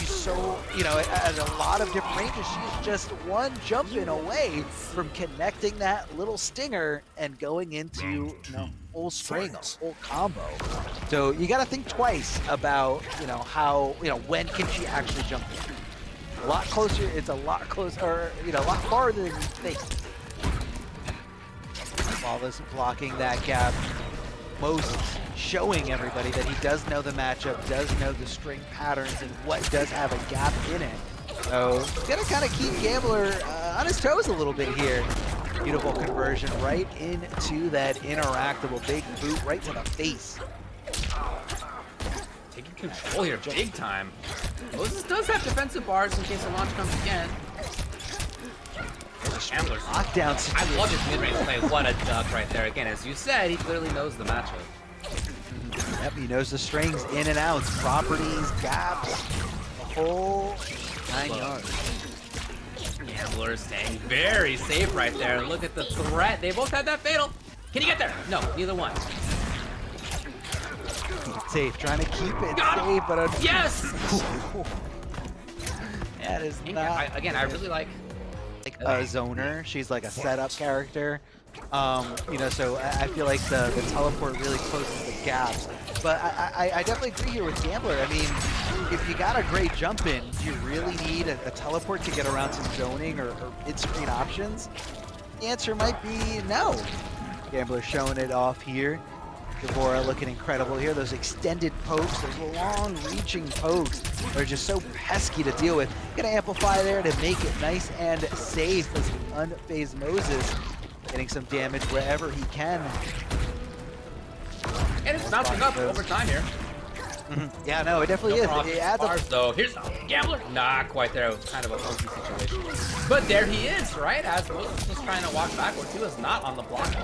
so, you know, at a lot of different ranges, she's just one jump in away from connecting that little stinger and going into, you know, full string, a full combo. So you gotta think twice about, you know, how, you know, when can she actually jump in. A lot closer, it's a lot closer, or, you know, a lot farther than you think. Flawless blocking that gap. Moses showing everybody that he does know the matchup, does know the string patterns, and what does have a gap in it. So, he's gonna kind of keep Gambler on his toes a little bit here. Beautiful conversion right into that interactable big boot right to the face. Taking control here big time. Moses does have defensive bars in case the launch comes again. Gambler's lockdown situation. I love his mid-range play. What a duck right there. Again, as you said, he clearly knows the matchup. Yep, he knows the strings in and outs, properties, gaps, the whole 9 yards. Gambler staying very safe right there. Look at the threat. They both had that fatal. Can he get there? No, neither one. Safe, trying to keep it safe, but yes! That is not. Again, I really like a zoner. She's like a setup character. You know, so I feel like the teleport really closes the gaps. But I definitely agree here with Gambler. I mean, if you got a great jump in, do you really need a teleport to get around some zoning or mid-screen options? The answer might be no. Gambler showing it off here. Devora looking incredible here. Those extended pokes, those long-reaching pokes are just so pesky to deal with. Gonna amplify there to make it nice and safe as Unfazed Moses getting some damage wherever he can. And it's bouncing up over time here. Yeah, no, it definitely is. It adds up. So here's Gambler. Not quite there. It was kind of a funky situation. But there he is, right? As Moses was trying to walk backwards, he was not on the block.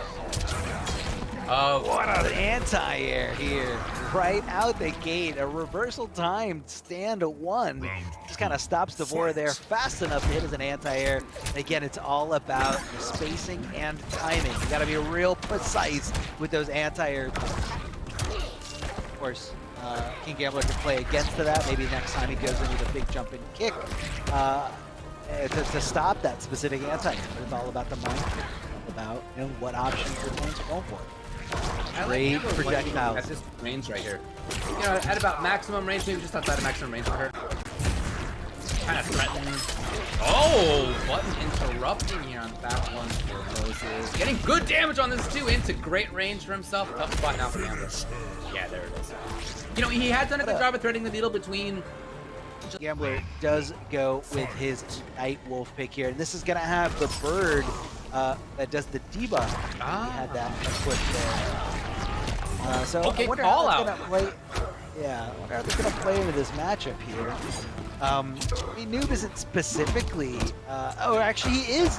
What an anti-air here. Right out the gate. A reversal timed stand 1. Just kind of stops Devora there fast enough to hit as an anti-air. Again, it's all about spacing and timing. You got to be real precise with those anti-airs. Of course, KingGambler can play against that. Maybe next time he goes in with a big jump and kick to stop that specific anti-air. But it's all about the mind. It's all about what options your opponents are going for. Great projectiles. At this range right here. You know, at about maximum range, maybe just outside of maximum range for her. Kind of threatened. Oh, button interrupting here on that one for Moses. Getting good damage on this too, into great range for himself. Tough spot now for Gambler. Yeah, there it is. You know, he had done a good job of threading the needle between. Gambler does go with his Nightwolf pick here, and this is gonna have the bird that does the debuff. He had that equipped there. So okay, I wonder call how out. they're gonna play. Yeah, I wonder how they're gonna play into this matchup here. I mean, Noob isn't specifically, oh, actually he is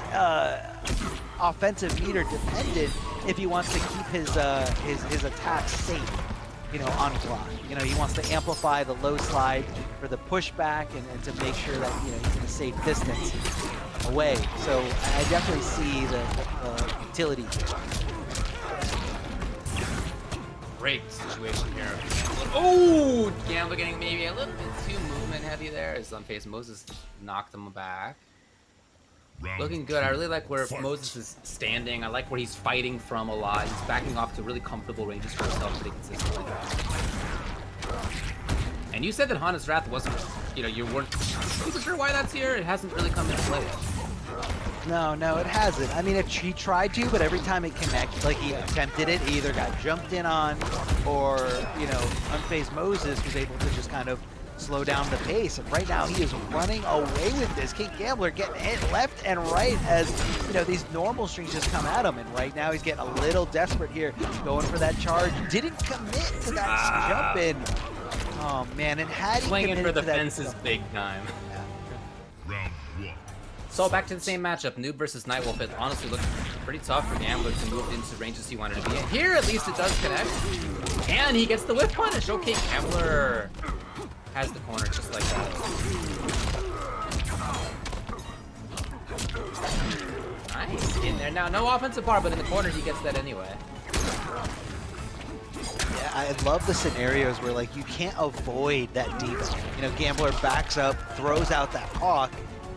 offensive meter dependent if he wants to keep his attacks safe, you know, on block. You know, he wants to amplify the low slide for the pushback and to make sure that, you know, he's in a safe distance away. So I definitely see the utility. Great situation here. Oh, Gambler getting maybe a little bit too movement heavy there as unfazed Moses knocked him back. Looking good. I really like where Moses is standing. I like where he's fighting from a lot. He's backing off to really comfortable ranges for himself pretty consistently. And you said that Hana's Wrath wasn't, you know, you weren't super sure why that's here. It hasn't really come into play yet. No, it hasn't. I mean, he tried to, but every time it connected, like he attempted it, he either got jumped in on, or, you know, unfazed Moses was able to just kind of slow down the pace. And right now, he is running away with this. KingGambler getting hit left and right as, you know, these normal strings just come at him. And right now, he's getting a little desperate here, going for that charge. Didn't commit to that jump in. Oh man, and had he swinging for the to that fences big time. Round 1. So back to the same matchup, Noob versus Nightwolf. It honestly looked pretty tough for Gambler to move into ranges he wanted to be in. Here, at least it does connect. And he gets the whip punish. Okay, Gambler has the corner just like that. Nice, in there. Now, no offensive bar, but in the corner he gets that anyway. Yeah, I love the scenarios where, like, you can't avoid that deep. You know, Gambler backs up, throws out that hawk,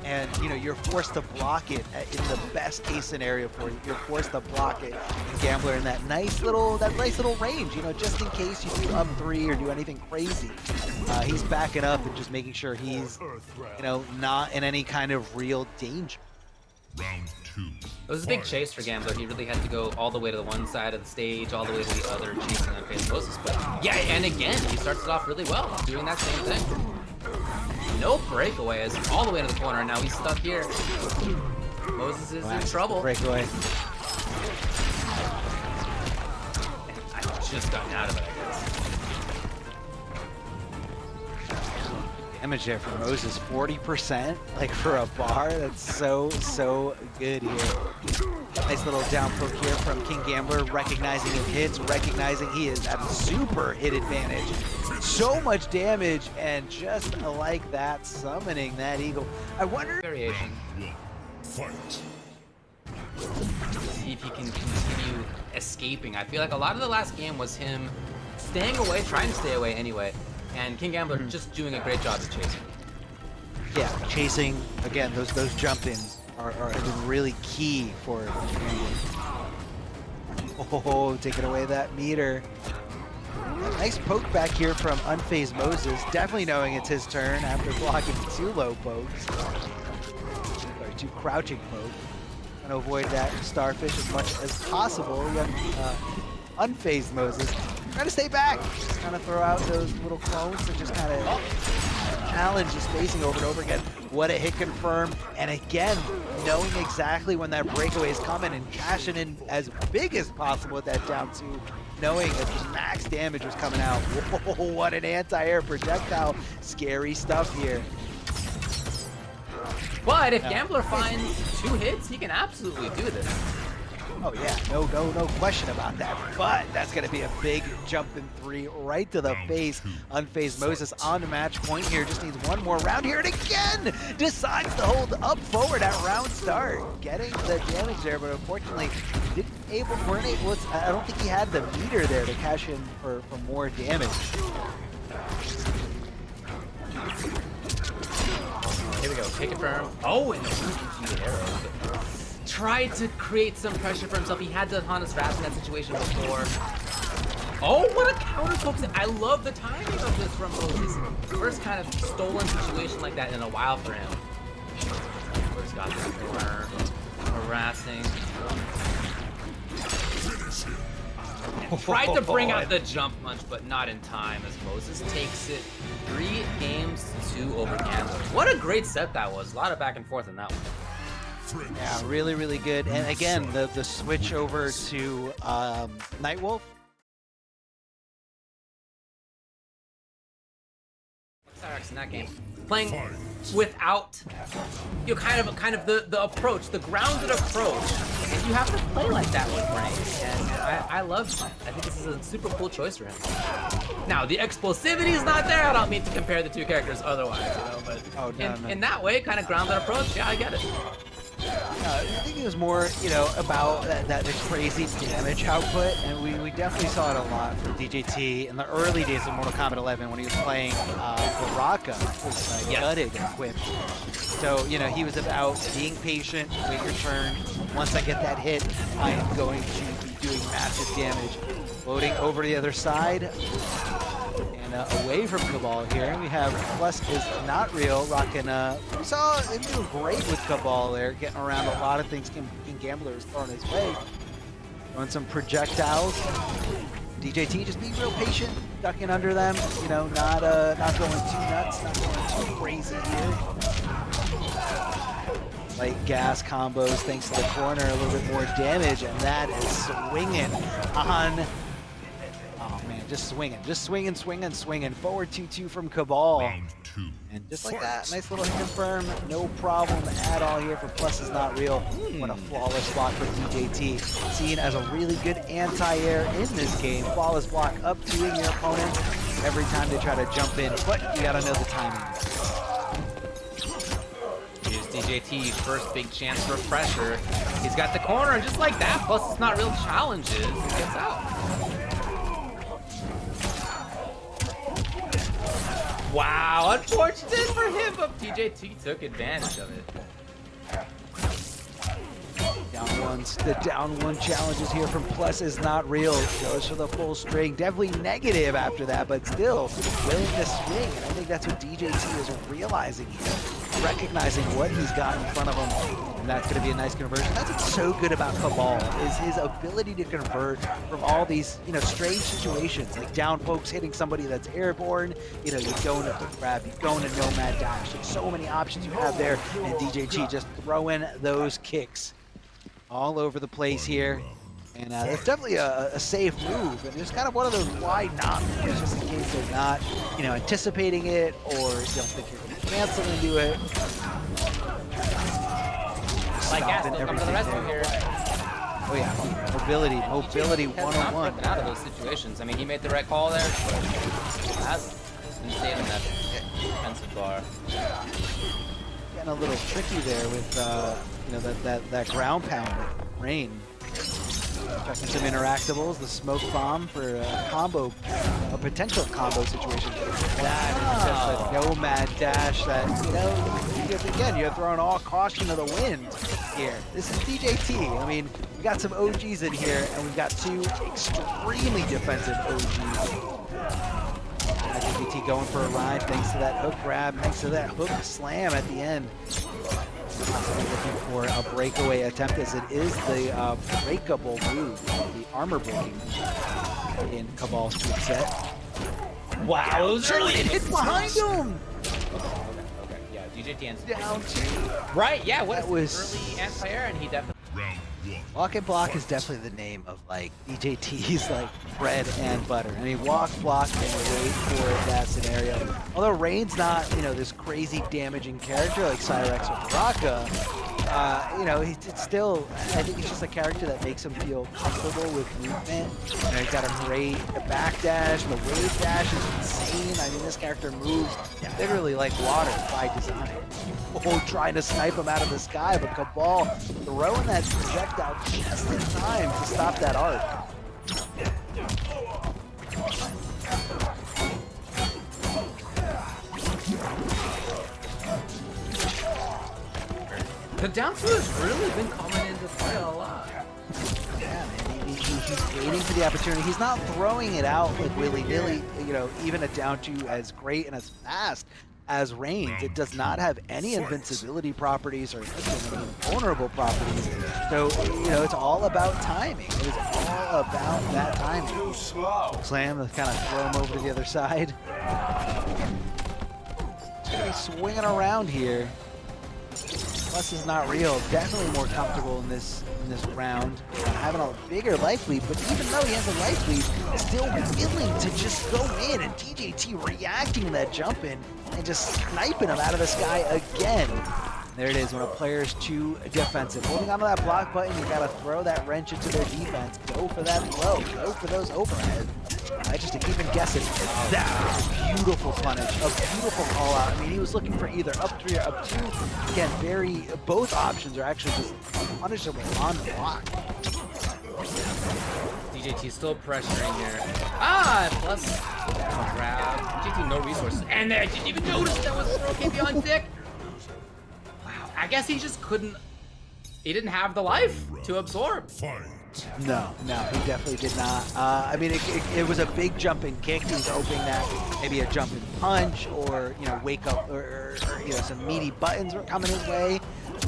and, you know, you're forced to block it in the best case scenario for you. You're forced to block it. And Gambler in that nice little range, you know, just in case you do up 3 or do anything crazy. He's backing up and just making sure he's, you know, not in any kind of real danger. Round 2. It was a big chase for Gambler. He really had to go all the way to the one side of the stage, all the way to the other, chasing unfazed Moses. But yeah, and again, he starts it off really well, doing that same thing. No breakaway as all the way to the corner, and now he's stuck here. Moses is in trouble. Breakaway. And I've just gotten out of it, I guess. Damage there for Moses, 40%, like for a bar. That's so good here. Nice little down poke here from KingGambler, recognizing his hits, recognizing he is at a super hit advantage. So much damage, and just like that, summoning that eagle. I wonder. Variation. Fight. See if he can continue escaping. I feel like a lot of the last game was him staying away, trying to stay away anyway, and KingGambler just doing a great job of chasing. Yeah, chasing, again, those jump-ins are really key for it. Oh, taking away that meter. Nice poke back here from unfazed Moses, definitely knowing it's his turn after blocking 2 low pokes. Or 2 crouching pokes. Trying to avoid that starfish as much as possible. Young, unfazed Moses trying to stay back. Trying to throw out those little clones and just kind of challenge is facing over and over again. What a hit confirm, and again, knowing exactly when that breakaway is coming and cashing in as big as possible with that down two, knowing that the max damage was coming out. Whoa, what an anti-air projectile. Scary stuff here. But if Gambler finds 2 hits, he can absolutely do this. Oh yeah, no question about that. But that's gonna be a big jumping 3 right to the face. Unfazed Moses on the match point here. Just needs one more round here, and again decides to hold up forward at round start, getting the damage there. But unfortunately, weren't able. I don't think he had the meter there to cash in for more damage. Here we go, take it firm. Oh, and the arrow. Tried to create some pressure for himself. He had to Hana's wrath in that situation before. Oh, what a counter focus. I love the timing of this from Moses. First kind of stolen situation like that in a while for him. First got this corner, harassing. Tried to bring out the jump punch, but not in time as Moses takes it 3 games to 2 over Gambler. What a great set that was. A lot of back and forth in that one. Yeah, really good. And again, the switch over to Nightwolf. In that game, playing without kind of the approach, the grounded approach, and you have to play like that with Brain. And I love that. I think this is a super cool choice for him. Now the explosivity is not there. I don't mean to compare the 2 characters otherwise, but in that way, kind of grounded approach. Yeah, I get it. I think it was more, about that the crazy damage output, and we definitely saw it a lot from DjT in the early days of Mortal Kombat 11 when he was playing Baraka, was gutted equipped. So, he was about being patient, wait your turn. Once I get that hit, I am going to be doing massive damage. Loading over to the other side. And away from Kabal here, we have Plusisnotreal rocking. We saw him doing great with Kabal there, getting around a lot of things KingGambler is throwing his way. Throwing some projectiles. DjT just being real patient, ducking under them. Not going too nuts, not going too crazy here. Light gas combos thanks to the corner, a little bit more damage, and that is swinging on. Just swinging. Forward 2-2 from Kabal. Round 2. And just like that, nice little hit confirm. No problem at all here for Plusisnotreal. What a flawless block for DjT. Seen as a really good anti-air in this game. Flawless block up 2-ing your opponent every time they try to jump in. But you gotta know the timing. Here's DjT, first big chance for pressure. He's got the corner, and just like that, Plusisnotreal challenges and gets out. Wow, unfortunate for him, but DjT took advantage of it. The down one challenges here from Plusisnotreal. Goes for the full string. Definitely negative after that, but still willing to swing. And I think that's what DjT is realizing here. Recognizing what he's got in front of him. And that's going to be a nice conversion. That's what's so good about Kabal, is his ability to convert from all these, strange situations. Like down pokes hitting somebody that's airborne. You go into quick grab, you go into nomad dash. There's so many options you have there. And DjT just throwing those kicks all over the place here. And it's definitely a safe move, and it's kind of one of those why not moves, just in case they're not, anticipating it, or you don't think you're going to cancel into it. Like gas, they'll come to the rescue here. Oh yeah, mobility 101. Out of those situations. I mean, he made the right call there. That's insane in that defensive bar. Getting a little tricky there with, that ground pound, Rain. Checking some interactables, the smoke bomb for a potential combo situation. That is just a nomad dash that, again, you're throwing all caution to the wind here. This is DjT. I mean, we got some OGs in here, and we've got 2 extremely defensive OGs. DjT going for a ride thanks to that hook grab, thanks to that hook slam at the end. Looking for a breakaway attempt, as it is the breakable move, the armor breaking in Kabal's tweet set. Wow, those early hits behind him! DjT ends Down two. right. Yeah, what That was early anti-air, and he definitely. Round 1. Walk and block is definitely the name of like DjT's like bread and butter. I mean, walk, block, and wait for that scenario. Although Rain's not, you know, this crazy damaging character like Cyrex or Baraka, you know, it's still, I think it's just a character that makes him feel comfortable with movement. You know, he's got a great backdash, the wave dash is insane. I mean, this character moves literally like water by design. Oh, trying to snipe him out of the sky, but Kabal throwing that projectile just in time to stop that arc. The down two has really been coming into play a lot. Yeah, man, he's waiting for the opportunity. He's not throwing it out like willy-nilly, you know, even a down two as great and as fast as Reigns. It does not have any invincibility properties or any vulnerable properties. So, you know, it's all about timing. It is all about that timing. Slam, kind of throw him over to the other side. He's gonna be swinging around here. Plus is not real. Definitely more comfortable in this round. Having a bigger life lead, but even though he has a life lead, still willing to just go in, and DjT reacting to that jump in and just sniping him out of the sky again. There it is, when a player is too defensive. Holding onto that block button, you gotta throw that wrench into their defense. Go for that throw, go for those overhead. Just to keep him guessing. That was a beautiful punish, a beautiful call out. I mean, he was looking for either up 3 or up 2. Again, both options are actually just punishable on the block. DjT still pressuring here. Plus grab. DjT no resources. And I didn't even notice that was throw KP on Dick. Wow, I guess he just couldn't, he didn't have the life to absorb. Fight. No, he definitely did not. I mean, it was a big jumping kick. He was hoping that maybe a jumping punch or, you know, wake up or you know, some meaty buttons were coming his way.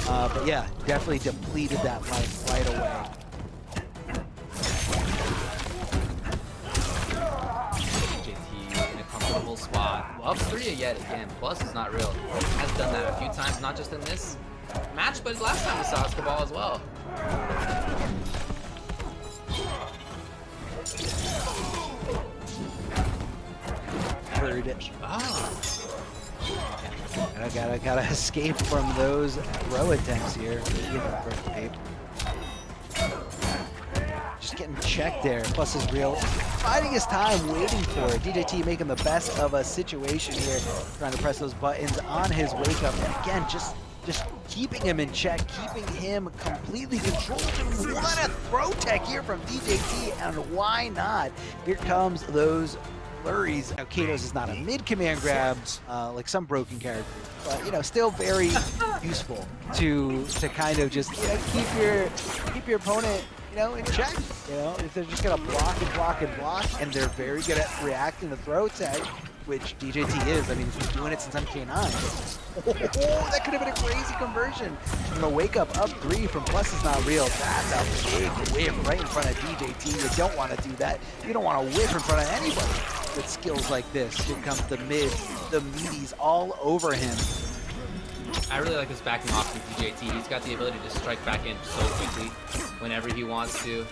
But yeah, definitely depleted that life right away. DjT in a comfortable spot. Up 3 yet again. Plus is not real. Has done that a few times, not just in this match, but last time we saw Kabal as well. Heard it. Gotta escape from those row attempts here. Just getting checked there. Plus is real. Biding his time, waiting for it. DjT making the best of a situation here, trying to press those buttons on his wake up. And again, just keeping him in check, keeping him completely controlled. What a throw tech here from DjT, and why not? Here comes those flurries. Now, Kato's is not a mid-command grab like some broken characters, but, you know, still very useful to kind of just, you know, keep your opponent, you know, in check. You know, if they're just gonna block and block and block, and they're very good at reacting to throw tech, which DjT is. I mean, he's been doing it since MK9. Oh, that could have been a crazy conversion. From a wake up 3 from Plus is not real. That's a big whiff right in front of DjT. You don't want to do that. You don't want to whiff in front of anybody with skills like this. Here comes the mid, the meaties all over him. I really like this backing off from DjT. He's got the ability to strike back in so quickly whenever he wants to.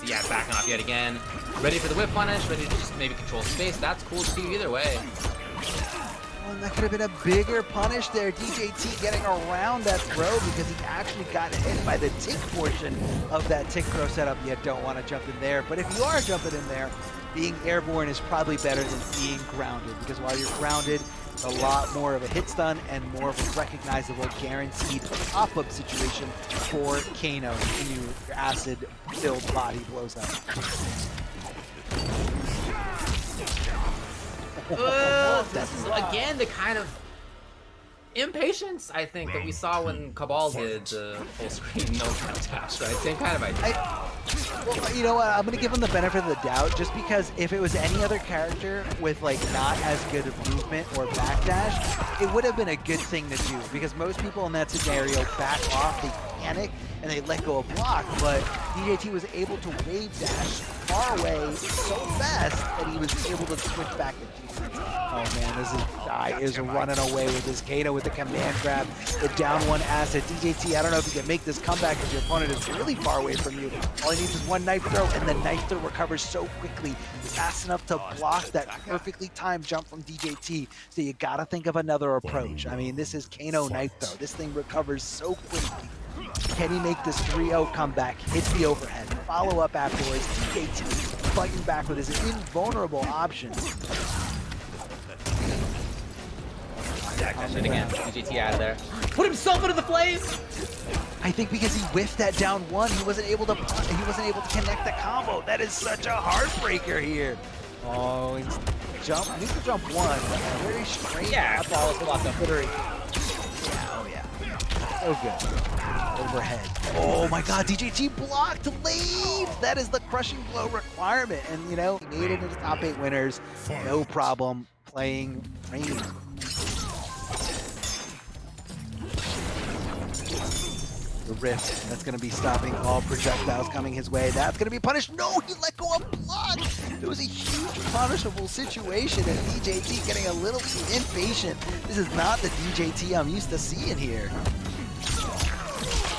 Yeah, backing off yet again. Ready for the whip punish, ready to just maybe control space. That's cool too, either way. Well, that could have been a bigger punish there. DjT getting around that throw because he actually got hit by the tick portion of that tick throw setup. You don't want to jump in there, but if you are jumping in there, being airborne is probably better than being grounded, because while you're grounded, it's a lot more of a hit stun and more of a recognizable guaranteed pop-up situation for Kano when your acid-filled body blows up. This is again the kind of impatience, I think, that we saw when Kabal did the full screen no countouts, right? Same kind of idea. Well, you know what? I'm gonna give him the benefit of the doubt, just because if it was any other character with like not as good of movement or backdash, it would have been a good thing to do, because most people in that scenario back off, they panic, and they let go of block. But DjT was able to wave dash far away so fast that he was able to switch back into defense. Oh man, this is running away with this Kano with the command grab, the down one asset. DjT, I don't know if you can make this comeback because your opponent is really far away from you. All he needs is one knife throw, and the knife throw recovers so quickly, fast enough to block that perfectly timed jump from DjT. So you gotta think of another approach. I mean, this is Kano knife throw. This thing recovers so quickly. Can he make this 3-0 comeback? Hits the overhead. Follow up afterwards. DjT fighting back with his invulnerable options. That shit again. DjT out of there. Put himself into the flames. I think because he whiffed that down one, he wasn't able to connect the combo. That is such a heartbreaker here. Oh, he's needs to jump one. Very strange. Yeah, ball is blocked up. Oh yeah. So good. Overhead. Oh my god, DjT blocked leave! That is the crushing blow requirement. And you know, he made it into top 8 winners. No problem playing Rain. The rift, that's going to be stopping all projectiles coming his way. That's going to be punished. No, he let go of block. It was a huge punishable situation, and DjT getting a little too impatient. This is not the DjT I'm used to seeing here.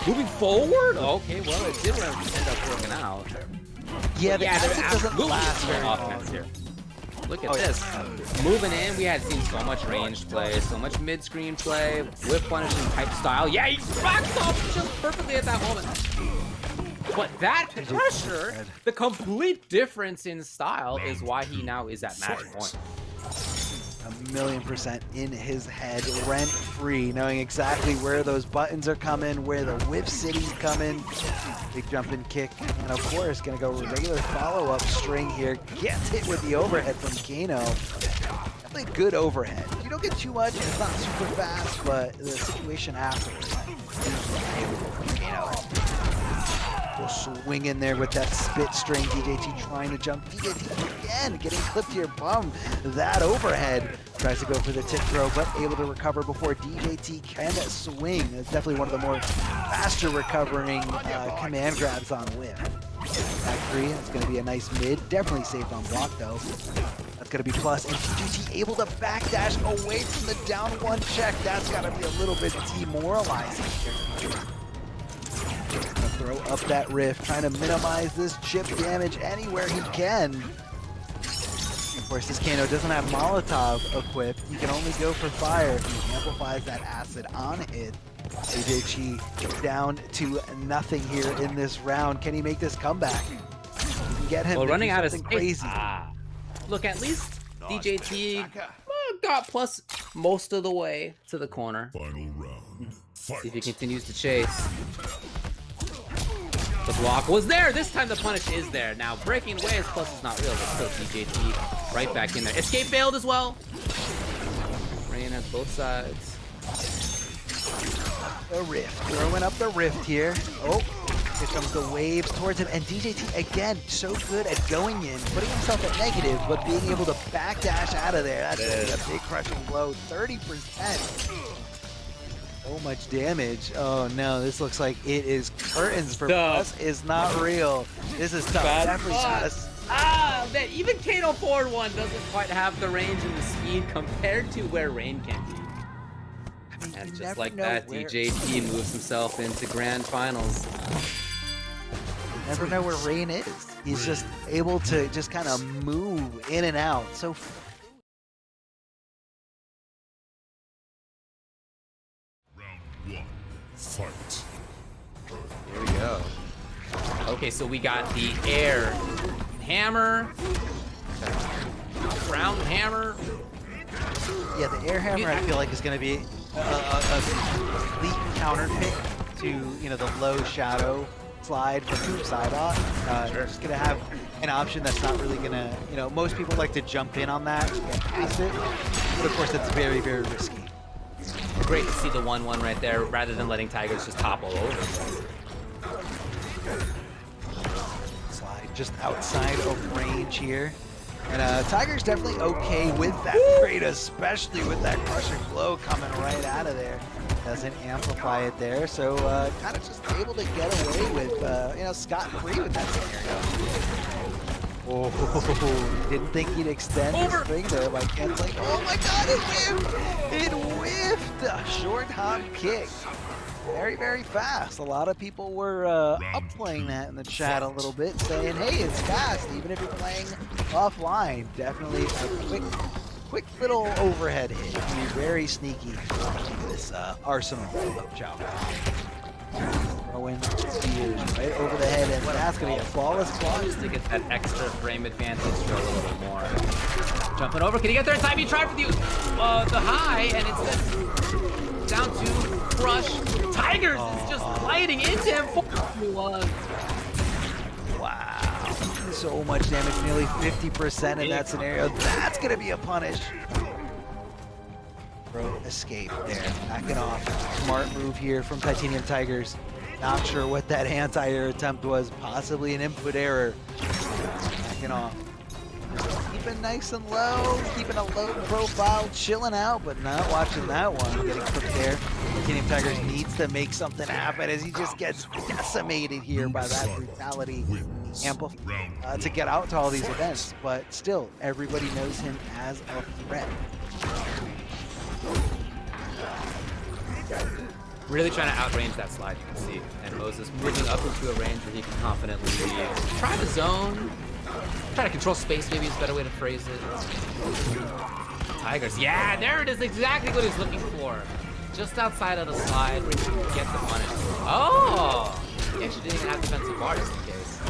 Moving forward? Okay, well, it did end up working out. Yeah, the acid doesn't last very long. Here. Look at this. Moving in, we had seen so much ranged play, so much mid-screen play, whip punishing type style. Yeah, he rocks off just perfectly at that moment. But that pressure, the complete difference in style is why he now is at match point. 1,000,000% in his head, rent-free, knowing exactly where those buttons are coming, where the whip city's coming. Big jumping kick, and of course, gonna go regular follow-up string here. Gets hit with the overhead from Kano. Definitely good overhead. You don't get too much, and it's not super fast, but the situation afterwards. Kano will swing in there with that spit string. DjT trying to jump. DjT again getting clipped to your bum. That overhead. Tries to go for the tip throw, but able to recover before DjT can swing. It's definitely one of the more faster recovering command grabs on whip. Back 3, it's going to be a nice mid. Definitely safe on block though. That's going to be plus. And DjT able to backdash away from the down one check. That's got to be a little bit demoralizing here. Throw up that rift, trying to minimize this chip damage anywhere he can. Of course, this Kano doesn't have Molotov equipped. He can only go for fire. He amplifies that acid on hit. DjT down to nothing here in this round. Can he make this comeback? He can get him running out of space. Crazy. Look, at least DjT got plus most of the way to the corner. Final round. Fight. See if he continues to chase. The block was there. This time the punish is there. Now breaking away, his plus is not real, but still DjT right back in there. Escape failed as well. Rain has both sides. The rift, throwing up the rift here. Oh, here comes the waves towards him, and DjT again so good at going in, putting himself at negative, but being able to backdash out of there. That's a big crushing blow. 30%. So much damage. Oh no, this looks like it is curtains for Plus is not real. This is tough. Definitely us. Man, even Kano forward 1 doesn't quite have the range and the speed compared to where Rain can be. I mean, and just like that, DjT moves himself into grand finals. You never know where Rain is. He's just able to just kind of move in and out. So Fight. Here we go. Okay, so we got the air hammer, ground hammer. Yeah, the air hammer I feel like is going to be a complete counter pick to, you know, the low shadow slide from Saibot. You're just going to have an option that's not really going to, you know, most people like to jump in on that and get past it, but of course that's very, very risky. Great to see the 1-1 right there, rather than letting Tigers just topple over. Slide just outside of range here. And Tiger's definitely okay with that trade, especially with that crushing blow coming right out of there. Doesn't amplify it there, so kind of just able to get away with, you know, scot-free with that scenario. Oh, didn't think he'd extend his string there by canceling. Oh my god, it whiffed! It whiffed! A short hop kick. Very, very fast. A lot of people were upplaying that in the chat a little bit, saying, hey, it's fast, even if you're playing offline. Definitely a quick little overhead hit. He's very sneaky. This arsenal of Shao. Throwing spears right over the head, and that's going to be a flawless claw. Just to get that extra frame advantage for a little bit more. Jumping over, can he get there in time? He tried for the high, and it's down to crush. Tigers is just gliding into him. Wow. So much damage, nearly 50% in that scenario. That's going to be a punish. Bro, escape there. Backing off. Smart move here from Titaniumtigerzz. Not sure what that anti-air attempt was. Possibly an input error. Backing off. Keeping nice and low. Keeping a low profile. Chilling out, but not watching that one. Getting cooked there. Titaniumtigerzz needs to make something happen as he just gets decimated here by that brutality to get out to all these events. But still, everybody knows him as a threat. Really trying to outrange that slide, you can see. And Moses moving up into a range where he can confidently try the zone. Try to control space, maybe is a better way to phrase it. Tigers, yeah, there it is, exactly what he's looking for. Just outside of the slide where he can get the punish. Oh! He actually didn't even have defensive bar just in case.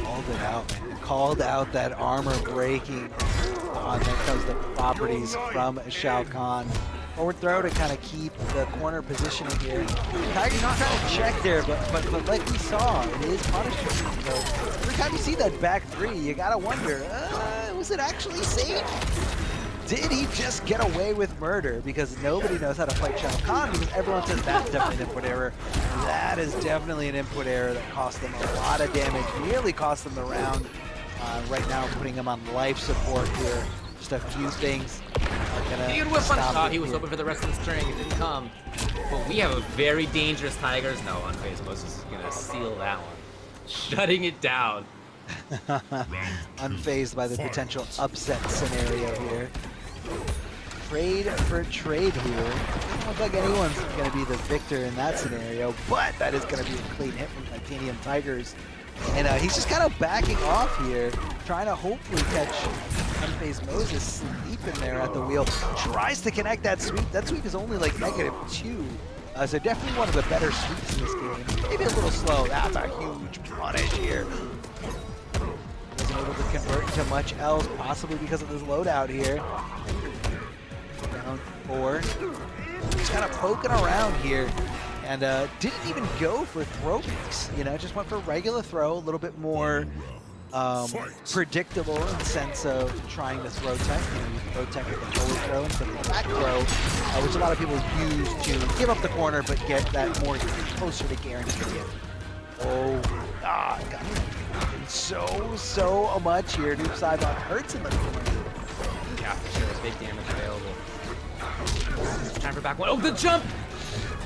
Called it out, man. Called out that armor breaking on that comes the properties from Shao Kahn. Forward throw to kind of keep the corner positioning here. Tiger's not trying to check there, but like we saw, it is punishment. So every time you see that back three, you gotta wonder, was it actually safe? Did he just get away with murder? Because nobody knows how to fight Shao Kahn, because everyone says that's definitely an input error. That is definitely an input error that cost them a lot of damage, nearly cost them the round. Right now, putting him on life support here. Just a few things. He could whip on he was hoping for the rest of the string. It didn't come. But we have a very dangerous Tigers. No, Unfazed Moses is going to seal that one. Shutting it down. Unfazed by the potential upset scenario here. Trade for trade here. Doesn't look like anyone's going to be the victor in that scenario, but that is going to be a clean hit from Titaniumtigerzz. And he's just kind of backing off here, trying to hopefully catch Unfazed Moses sleeping there at the wheel. Tries to connect that sweep. That sweep is only like -2. So definitely one of the better sweeps in this game. Maybe a little slow. That's a huge punish here. Wasn't able to convert into much else, possibly because of this loadout here. Down 4. Just kind of poking around here. And didn't even go for throw picks, you know, just went for regular throw, a little bit more predictable in the sense of trying to throw tech. You know, you throw tech with the forward throw instead of the back throw, which a lot of people use to give up the corner but get that more closer to guarantee it. Oh, got so much here. Noob Saibot hurts in the corner. Yeah, for sure, big damage available. Time for back one. Oh, the jump!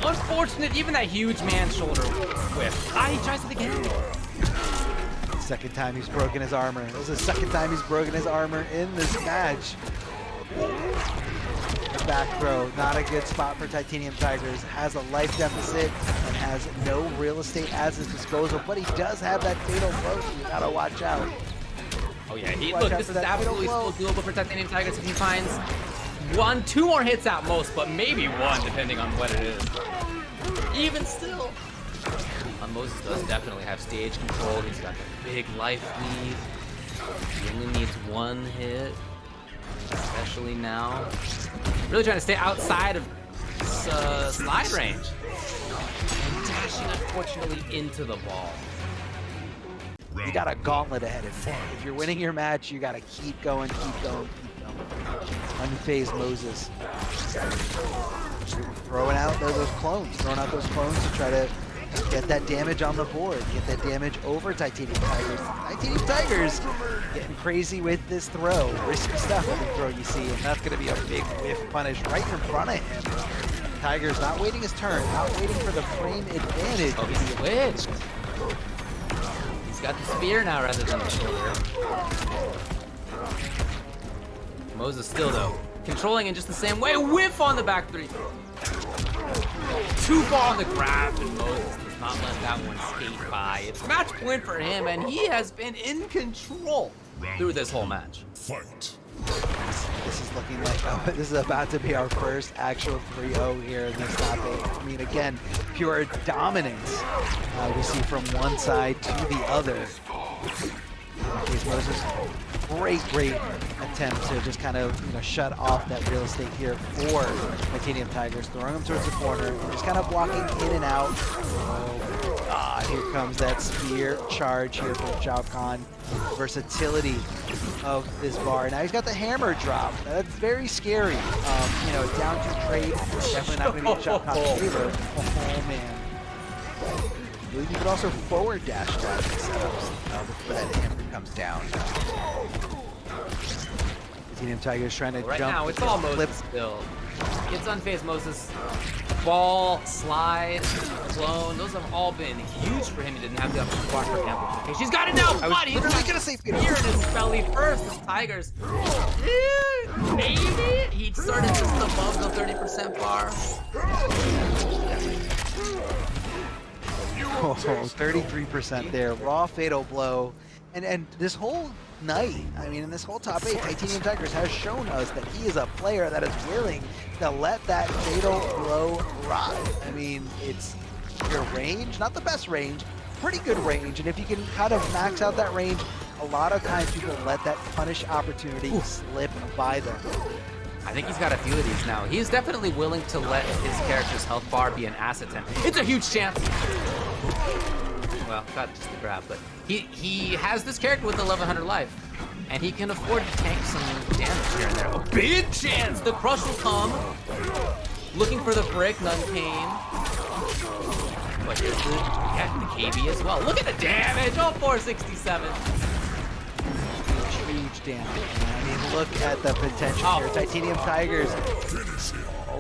Unfortunate, even that huge man's shoulder whip. He tries it again. Second time he's broken his armor. This is the second time he's broken his armor in this match. Back throw, not a good spot for Titaniumtigerzz. Has a life deficit and has no real estate at his disposal, but he does have that fatal blow, so you gotta watch out. Oh yeah, look, this is absolutely still doable for Titaniumtigerzz if he finds 1, 2 more hits at most, but maybe 1 depending on what it is. Even still. Moses does definitely have stage control. He's got the big life lead. He only needs 1 hit, especially now. Really trying to stay outside of slide range. And dashing, unfortunately, into the ball. You got a gauntlet ahead of you. If you're winning your match, you got to keep going, keep going, keep going. Unfazed Moses. Throwing out those clones to try to get that damage on the board, get that damage over Titaniumtigerzz. Titaniumtigerzz getting crazy with this throw. Risky stuff with the throw, you see, and that's going to be a big whiff punish right in front of him. Tiger's not waiting his turn, not waiting for the frame advantage. Oh, he switched. He's got the spear now rather than the shoulder. Moses still, though, controlling in just the same way. Whiff on the back three. Too far on the grab, and Moses does not let that one skate by. It's match point for him, and he has been in control through this whole match. Fight. This is looking like this is about to be our first actual 3-0 here in this top 8. I mean, again, pure dominance we see from one side to the other. Here's Moses. Great attempt to just kind of shut off that real estate here for Titaniumtigerzz, throwing him towards the corner, just kind of blocking in and out. Here comes that spear charge here from Shao Kahn. Versatility of this bar. Now he's got the hammer drop. That's very scary. Down to trade, definitely not going to be in Shao Kahn's favor. Oh man. I believe you could also forward dash that setups before that hammer comes down. Titaniumtigerzz trying to right jump. Now, it's all Moses build. Gets unfazed Moses. Ball, slide, clone, those have all been huge for him. He didn't have the upper squat for amplification. She's got it now, but he's really gonna say spear in his belly first. This Tigers. Maybe he started just above the 30% bar. Oh, 33% there. Raw fatal blow. And this whole night, I mean, in this whole top 8, Titaniumtigerzz has shown us that he is a player that is willing to let that fatal blow rock. I mean, it's your range, not the best range, pretty good range. And if you can kind of max out that range, a lot of times people let that punish opportunity slip by them. I think he's got a few of these now. He's definitely willing to let his character's health bar be an asset to him. It's a huge chance. Well, not just the grab, but he has this character with 1100 life, and he can afford to tank some damage here and there. A big chance! The crush will come. Looking for the brick, none came. But here's the KB as well. Look at the damage! Oh, 467. Huge damage. I mean, look at the potential here. Titaniumtigerzz.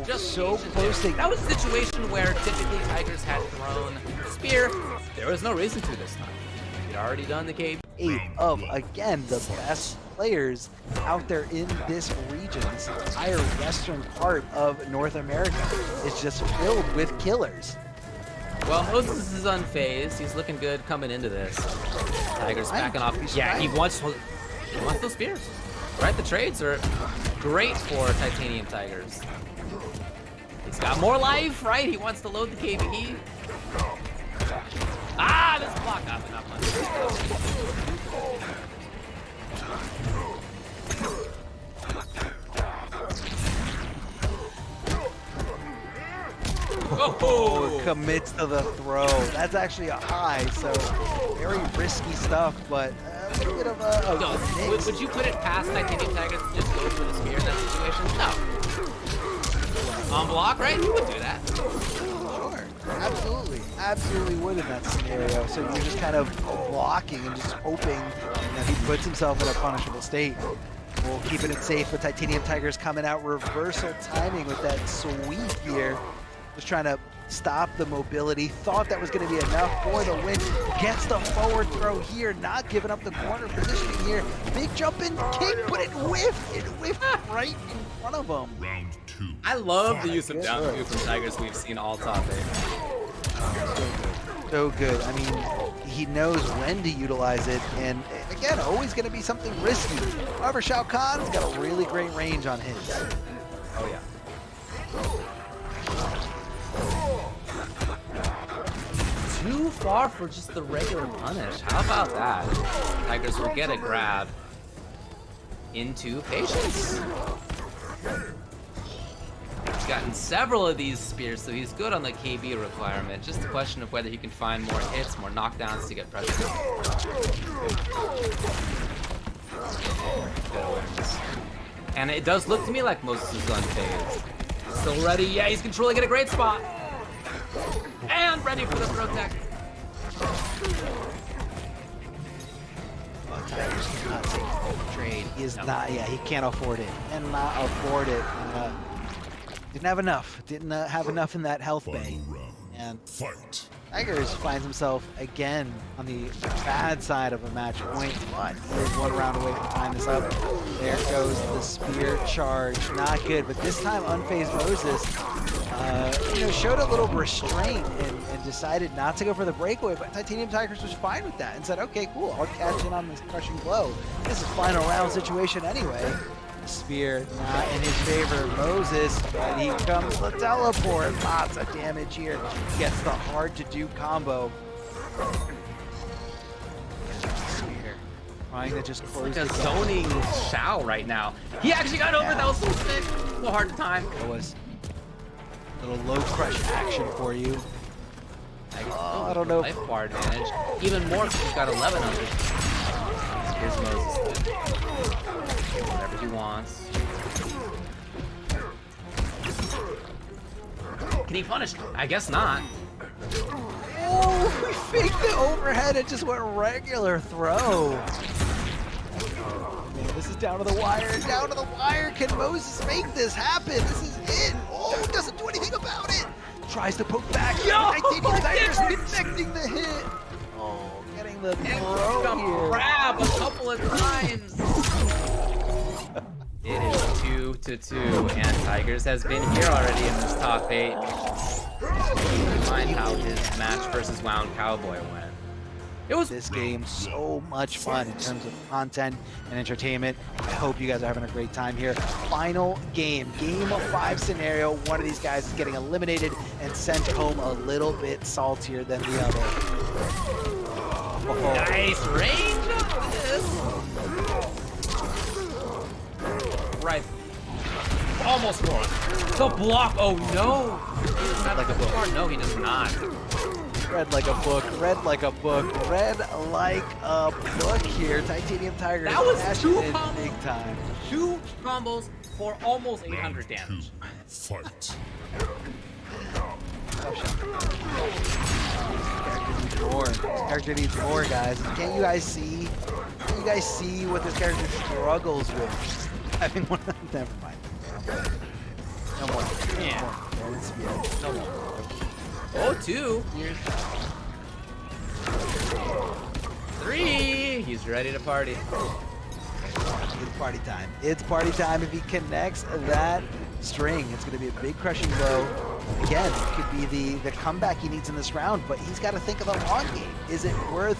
Just so close to... That was a situation where typically Tigers had thrown spear. There was no reason to this time. He'd already done the KB. 8 of, again, the best players out there in this region, this entire western part of North America is just filled with killers. Well, Moses is unfazed. He's looking good coming into this. Tigers backing off. Yeah, he wants those spears. Right, the trades are great for Titaniumtigerzz. He's got more life, right? He wants to load the KB. Ah, this block not enough money. Oh, commits to the throw. That's actually a high, so very risky stuff, but a little bit of a mix. Would you put it past Titaniumtigerzz to just go for the spear in that situation? No. On block, right? He would do that. Sure, absolutely would in that scenario. So you're just kind of blocking and just hoping that he puts himself in a punishable state. Well, keeping it safe with Titaniumtigerzz coming out reversal timing with that sweep here. Just trying to stop the mobility. Thought that was going to be enough for the win. Gets the forward throw here, not giving up the corner positioning here. Big jump in kick, but it whiffed. It whiffed right in front of him. Round 2. I love the use of down two from Tigers we've seen all top 8. So good. I mean, he knows when to utilize it, and again, always going to be something risky. However, Shao Kahn's got a really great range on his. Oh yeah. Too far for just the regular punish. How about that? Tigers will get a grab into patience. He's gotten several of these spears, so he's good on the KB requirement. Just a question of whether he can find more hits, more knockdowns to get pressure. Good awareness. And it does look to me like Moses is unfazed. Still ready. Yeah, he's controlling at a great spot. And ready for the protect. Tigers cannot take the trade. He is not, he can't afford it. Cannot afford it. Didn't have enough. Didn't have enough in that health bay. And Fight. Tigers finds himself again on the bad side of a match point, but he's one round away from tying this up. There goes the spear charge, not good, but this time unfazed Moses, showed a little restraint and decided not to go for the breakaway, but Titaniumtigerzz was fine with that and said, okay, cool, I'll catch in on this crushing blow. This is final round situation anyway. Spear not in his favor. Moses, but he comes the teleport. Lots of damage here. Gets the hard to do combo. Spear trying to just close Like a the gap. zoning Shao right now. He actually got over. That was so sick. So hard to time. It was a little low crush action for you. I don't know. Life bar advantage. Even more because he's got 1100. Here's Moses. Whatever he wants. Can he punish? I guess not. Oh, we faked the overhead and just went regular throw. Man, this is down to the wire, down to the wire. Can Moses make this happen? This is it. Oh, doesn't do anything about it. Tries to poke back. Titaniumtigerzz connecting the hit. Oh, getting the throw here. Grab a couple of times. It is 2-2, and Tigers has been here already in this top 8. Keep in mind how his match versus WoundCowboy went. It was This game so much fun in terms of content and entertainment. I hope you guys are having a great time here. Final game, game 5 scenario. One of these guys is getting eliminated and sent home a little bit saltier than the other. Oh. nice range on this. Right. Almost won. The block. Oh no. He does not Like a book. No, he does not. Red like a book, red like a book, red like a book here. Titaniumtigerzz That was cashing 2 in combos. big time. 2 combos for almost 800 damage. Fight. This character needs more, guys. Can't you guys see? Can you guys see what this character struggles with? Having one of them. Never mind. No more. Yeah. No more. No more. Oh, 2. Here's 3. He's ready to party. It's party time. It's party time. If he connects that string, it's going to be a big crushing blow. Again, it could be the comeback he needs in this round, but he's got to think of the long game. Is it worth,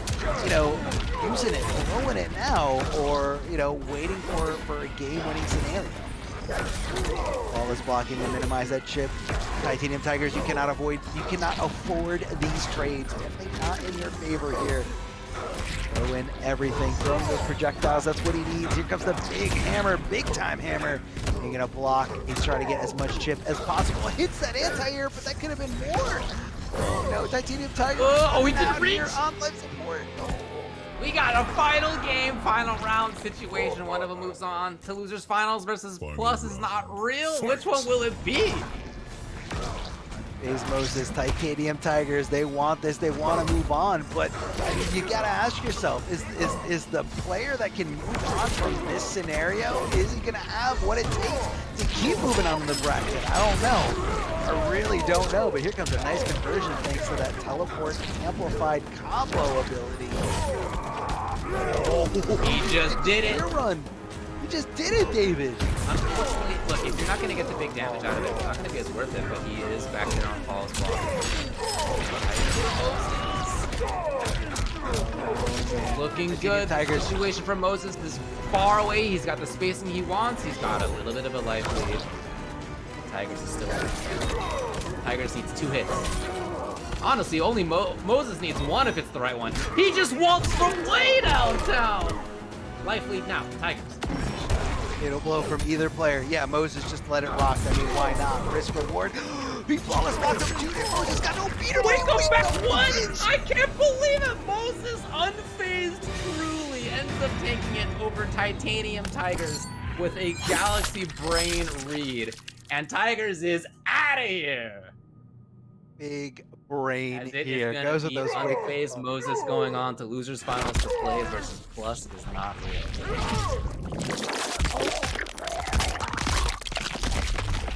using it, throwing it now, or, waiting for a game-winning scenario? Flawless blocking to minimize that chip. Titaniumtigerzz, you cannot afford these trades. Definitely not in your favor here. Throw in everything, throwing those projectiles, that's what he needs. Here comes the big hammer, big time hammer. He's gonna block, he's trying to get as much chip as possible. Hits that anti-air, but that could have been more. Oh no, Titaniumtigerzz. He didn't reach. On life support. We got a final game, final round situation. One of them moves on to Losers Finals versus Plusisnotreal. Which one will it be? Is Moses, Titaniumtigerzz, they want this, they want to move on, but I mean, you gotta ask yourself, is the player that can move on from this scenario, is he gonna have what it takes to keep moving on in the bracket? I don't know. I really don't know, but here comes a nice conversion thanks to that teleport amplified combo ability. He just did it. Spear run. You just did it, David. Unfortunately, look, if you're not going to get the big damage out of it, it's not going to be as worth it, but he is back there on Paul's block. Looking good. Tigers. Situation for Moses is far away. He's got the spacing he wants. He's got a little bit of a life lead. Tigers is still there. Tigers needs 2 hits. Honestly, only Moses needs 1 if it's the right one. He just walks from way downtown. Life lead now, Tigers. It'll blow from either player. Yeah, Moses just let it rock. I mean, why not? Risk reward. He flawless blocked him 2. Moses got no beater. Wait, go back 1! I can't believe it! Moses, unfazed, truly ends up taking it over Titaniumtigerzz with a Galaxy Brain read. And Tigers is out of here! Big brain As it here. is gonna Goes with be those quick. unfazed Moses going on to Losers Finals to play versus Plus is not real.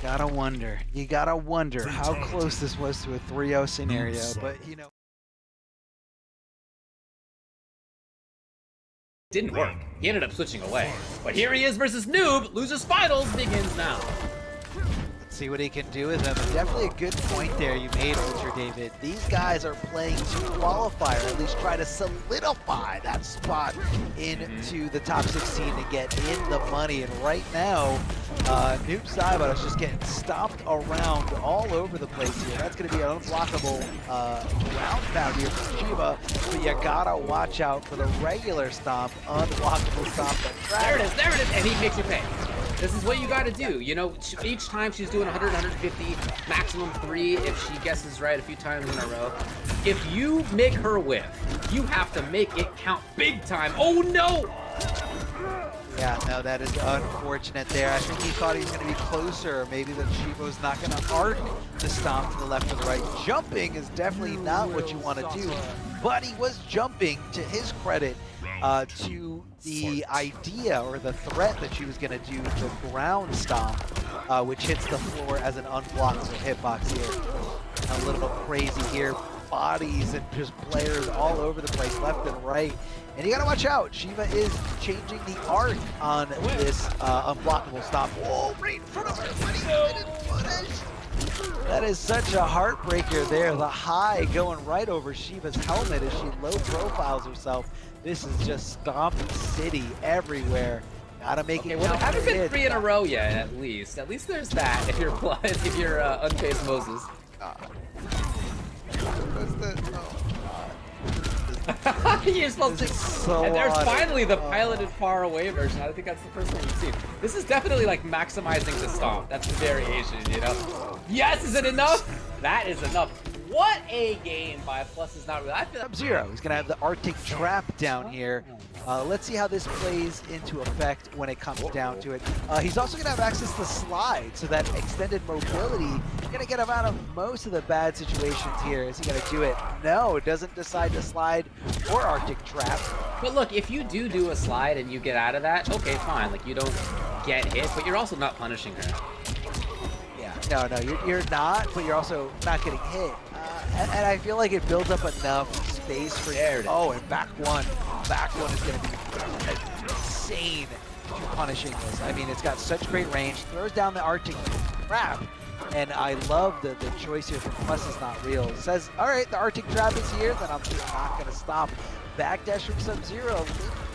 gotta wonder how close this was to a 3-0 scenario, but you know. Didn't work. He ended up switching away. But here he is versus Noob. Losers Finals begins now. Let's see what he can do with him. Definitely a good point there you made, Ultra David. These guys are playing to qualify, or at least try to solidify that spot into the top 16 to get in the money. And right now, Noob Saibot is just getting stomped around all over the place here. That's going to be an unblockable round pound here for Sheeva, but you gotta watch out for the regular stomp, unblockable stomp. There it is, and he makes you pay. This is what you gotta do. You know, each time she's doing 100, 150, maximum 3 if she guesses right a few times in a row. If you make her whiff, you have to make it count big time. Oh no! Yeah, no, that is unfortunate there. I think he thought he was going to be closer. Maybe that Sheeva's not going to arc the stomp to the left or the right. Jumping is definitely not what you want to do, but he was jumping, to his credit, to the idea or the threat that she was going to do the ground stomp, which hits the floor as an unblockable hitbox here. A little bit crazy here. Bodies and just players all over the place, left and right. And you gotta watch out. Sheeva is changing the arc on this unblockable stop. Whoa, right in front of her. 20-minute footage. That is such a heartbreaker there. The high going right over Sheeva's helmet as she low profiles herself. This is just Stomp City everywhere. Gotta make it. Well, there haven't been 3 in a row yet, at least. At least there's that. If you're unfazed Moses. You're supposed to. So and there's finally the piloted far away version. I think that's the first one you've seen. This is definitely like maximizing the stomp. That's the variation, you know? Yes, is it enough? That is enough. What a game by Plusisnotreal. I feel Sub-Zero. He's gonna have the Arctic Trap down here. Let's see how this plays into effect when it comes down to it. He's also gonna have access to slide, so that extended mobility is gonna get him out of most of the bad situations here. Is he gonna do it? No, doesn't decide to slide or Arctic Trap. But look, if you do a slide and you get out of that, okay, fine. Like, you don't get hit, but you're also not punishing her. Yeah, no, you're not, but you're also not getting hit. And I feel like it builds up enough space for you. Oh, and back one is going to be insane to punishing this. I mean, it's got such great range, throws down the Arctic Trap, and I love the choice here from Plusisnotreal. It says, all right, the Arctic Trap is here, then I'm just not going to stop. Backdash from Sub-Zero,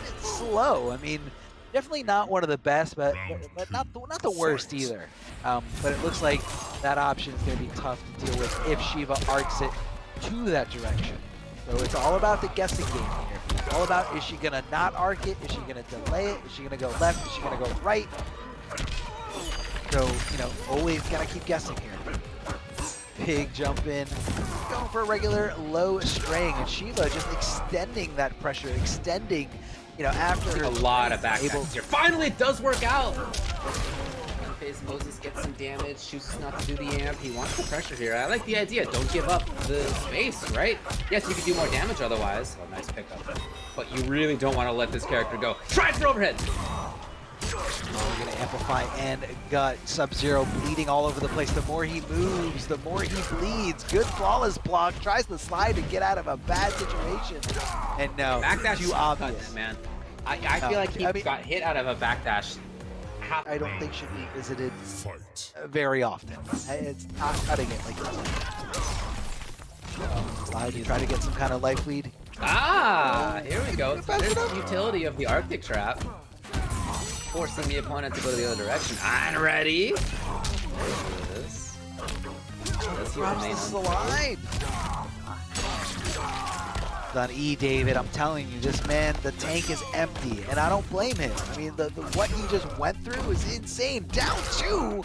it's slow. I mean, definitely not one of the best, but not the worst either. But it looks like that option is going to be tough to deal with if Sheeva arcs it to that direction. So it's all about the guessing game here. It's all about, is she going to not arc it? Is she going to delay it? Is she going to go left? Is she going to go right? So, you know, always got to keep guessing here. Big jump in, going for a regular low string, and Sheeva just extending that pressure, extending, you know, after a lot of backdashes here. Finally, it does work out. Unfazed Moses gets some damage, chooses not to do the amp. He wants the pressure here. I like the idea. Don't give up the space, right? Yes, you could do more damage otherwise. Oh, nice pickup. But you really don't want to let this character go. Try for overhead. Oh, we're gonna amplify and gut. Sub-Zero bleeding all over the place. The more he moves, the more he bleeds. Good flawless block. Tries to slide to get out of a bad situation. And no, backdash too obvious, man. I feel like he got hit out of a backdash. I don't think should be visited very often. It's not cutting it like this. Slide to try to get some kind of life lead. Ah, here we go. So there's the utility of the Arctic Trap. Forcing the opponent to go to the other direction. I'm ready. This. Let's see the slide. It's on E, David. I'm telling you, this man, the tank is empty, and I don't blame him. I mean, the what he just went through is insane. Down 2.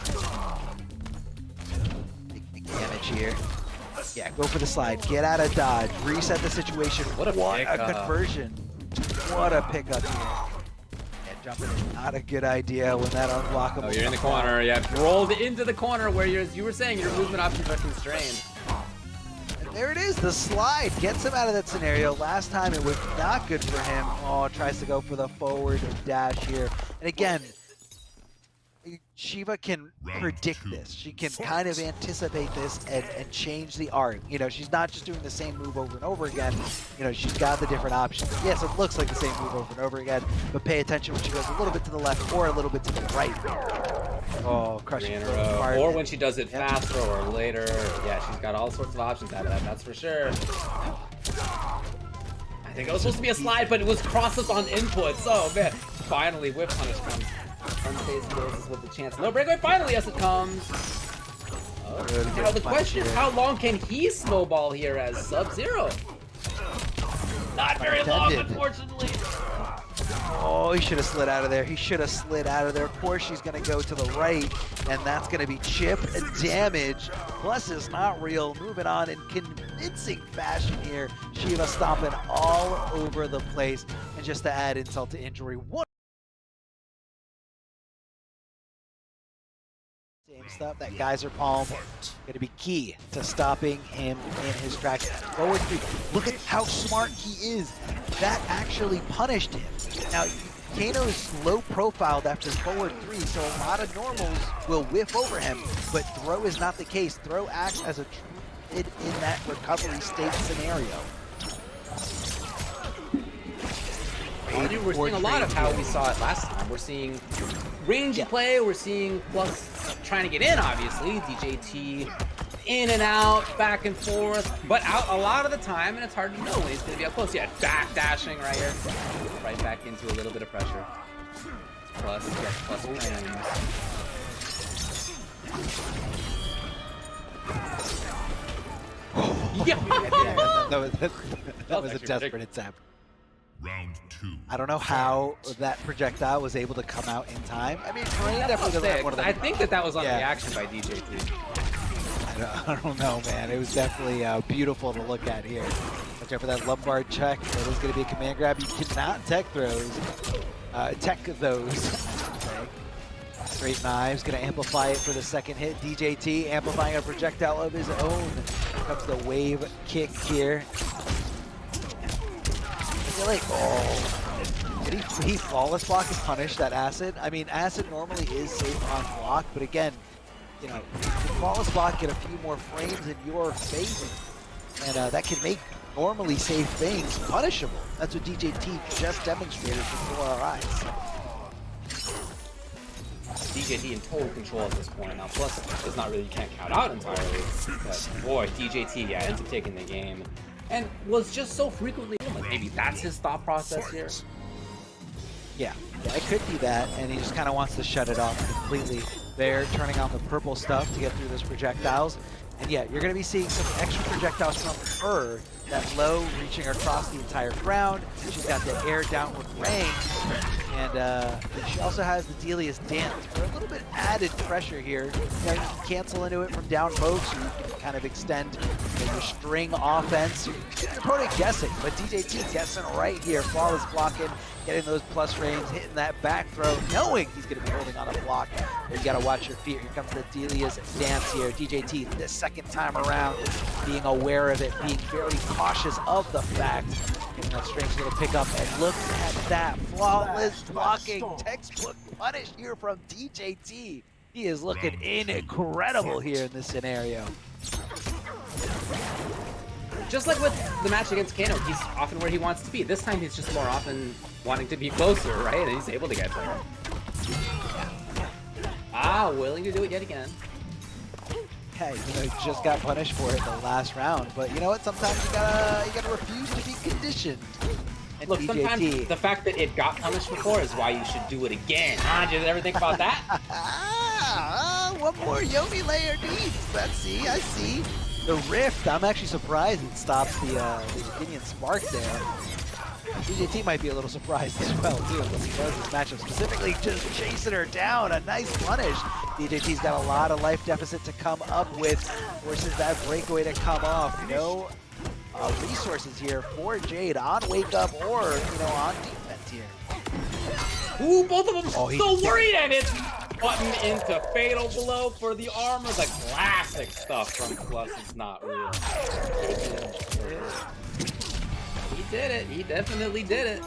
Big damage here. Yeah, go for the slide. Get out of dodge. Reset the situation. What a conversion. What a pickup here. Jumping is not a good idea when that unblockable. Oh, you're in the corner. Yeah, rolled into the corner where you were saying your movement options are constrained. And there it is. The slide gets him out of that scenario. Last time it was not good for him. Oh, tries to go for the forward dash here. And again, Sheeva can Round predict 2, this. She can fight. kind of anticipate this and change the art. You know, she's not just doing the same move over and over again. You know, she's got the different options. Yes, it looks like the same move over and over again, but pay attention when she goes a little bit to the left or a little bit to the right. Oh, crushing throw hard. Or when she does it Yep. faster or later. Yeah, she's got all sorts of options out of that, that's for sure. I think it was supposed to be a slide, but it was crosses on inputs. Oh man, finally whip punish comes. Unfazed Roses with the chance. No breakaway finally as it comes. Oh. Now the question is, how long can he snowball here as Sub-Zero? Not very long, unfortunately. Oh, he should have slid out of there. He should have slid out of there. Of course, she's going to go to the right, and that's going to be chip damage. Plus, it's not real. Moving on in convincing fashion here. Sheeva stomping all over the place. And just to add insult to injury, one. Same stuff, that geyser palm going to be key to stopping him in his tracks. Forward 3, look at how smart he is. That actually punished him. Now, Kano's low profiled after forward 3, so a lot of normals will whiff over him, but throw is not the case. Throw acts as a true mid in that recovery state scenario. We're seeing a lot of how we saw it last time. We're seeing rangy play, we're seeing Plus trying to get in, obviously. DjT in and out, back and forth, but out a lot of the time, and it's hard to know when he's going to be up close. Yeah, back dashing right here. Right back into a little bit of pressure. Plus, yes, Plus frames. Yeah! That was a desperate attempt. Round 2. I don't know how that projectile was able to come out in time. I mean, Terrain definitely doesn't have one of them. I think that was on reaction by DjT. I don't know, man. It was definitely beautiful to look at here. Watch out for that lumbar check. It is going to be a command grab. You cannot tech those. Tech those. Okay. Straight knives. Going to amplify it for the second hit. DjT amplifying a projectile of his own. Here comes the wave kick here. Like, oh, did he flawless block and punish that acid? I mean, acid normally is safe on block, but again, you know, the flawless block get a few more frames in your favor, and that can make normally safe things punishable. That's what DjT just demonstrated before our eyes. DjT in total control at this point. Now, Plus is not really, you can't count out entirely, but boy, DjT, yeah, ends up taking the game. And was just so frequently, like maybe that's his thought process here. Yeah, it could be that, and he just kind of wants to shut it off completely. There, turning on the purple stuff to get through those projectiles. And yeah, you're going to be seeing some extra projectiles from her. That low reaching across the entire ground. She's got the air downward range. And she also has the Delia's Dance for a little bit added pressure here. You can cancel into it from down pokes. You can kind of extend your string offense. Your opponent guessing, but DjT guessing right here. Flawless blocking, getting those plus frames, hitting that back throw, knowing he's going to be holding on a block. But you got to watch your feet. Here comes the Delia's Dance here. DjT, the second time around, being aware of it, being very cautious of the fact. Getting that strange little pickup, and look at that flawless blocking, textbook punish here from DjT. He is looking incredible here in this scenario. Just like with the match against Kano, he's often where he wants to be. This time he's just more often wanting to be closer, right? And he's able to get there. Ah, willing to do it yet again. Yeah, you know, just got punished for it the last round, but you know what? Sometimes you gotta refuse to be conditioned. And Look, DjT, sometimes the fact that it got punished before is why you should do it again. Huh? Did you ever think about that? One more Yomi layer needs. Let's see, I see. The Rift, I'm actually surprised it stops the Opinion Spark there. DjT might be a little surprised as well, too, because he knows this matchup specifically just chasing her down. A nice punish. DjT's got a lot of life deficit to come up with. Forces that breakaway to come off. No resources here for Jade on wake up or, you know, on defense here. Ooh, both of them so worried, and it's button into fatal blow for the armor. The classic stuff from Plus is not real. He did it. He definitely did it.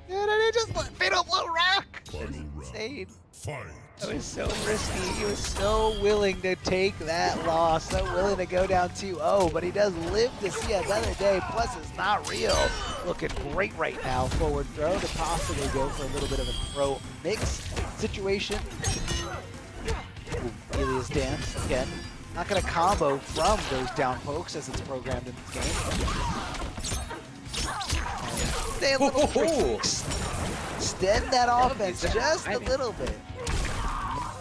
He just fatal blow rock. Final That's round. insane. Fight. That was so risky. He was so willing to take that loss, so willing to go down 2-0, but he does live to see another day. Plus, it's not real. Looking great right now. Forward throw to possibly go for a little bit of a throw mix situation. Ooh, Elias dance again. Not going to combo from those down pokes as it's programmed in this game. Stay a little tricks. Extend that offense just a little bit.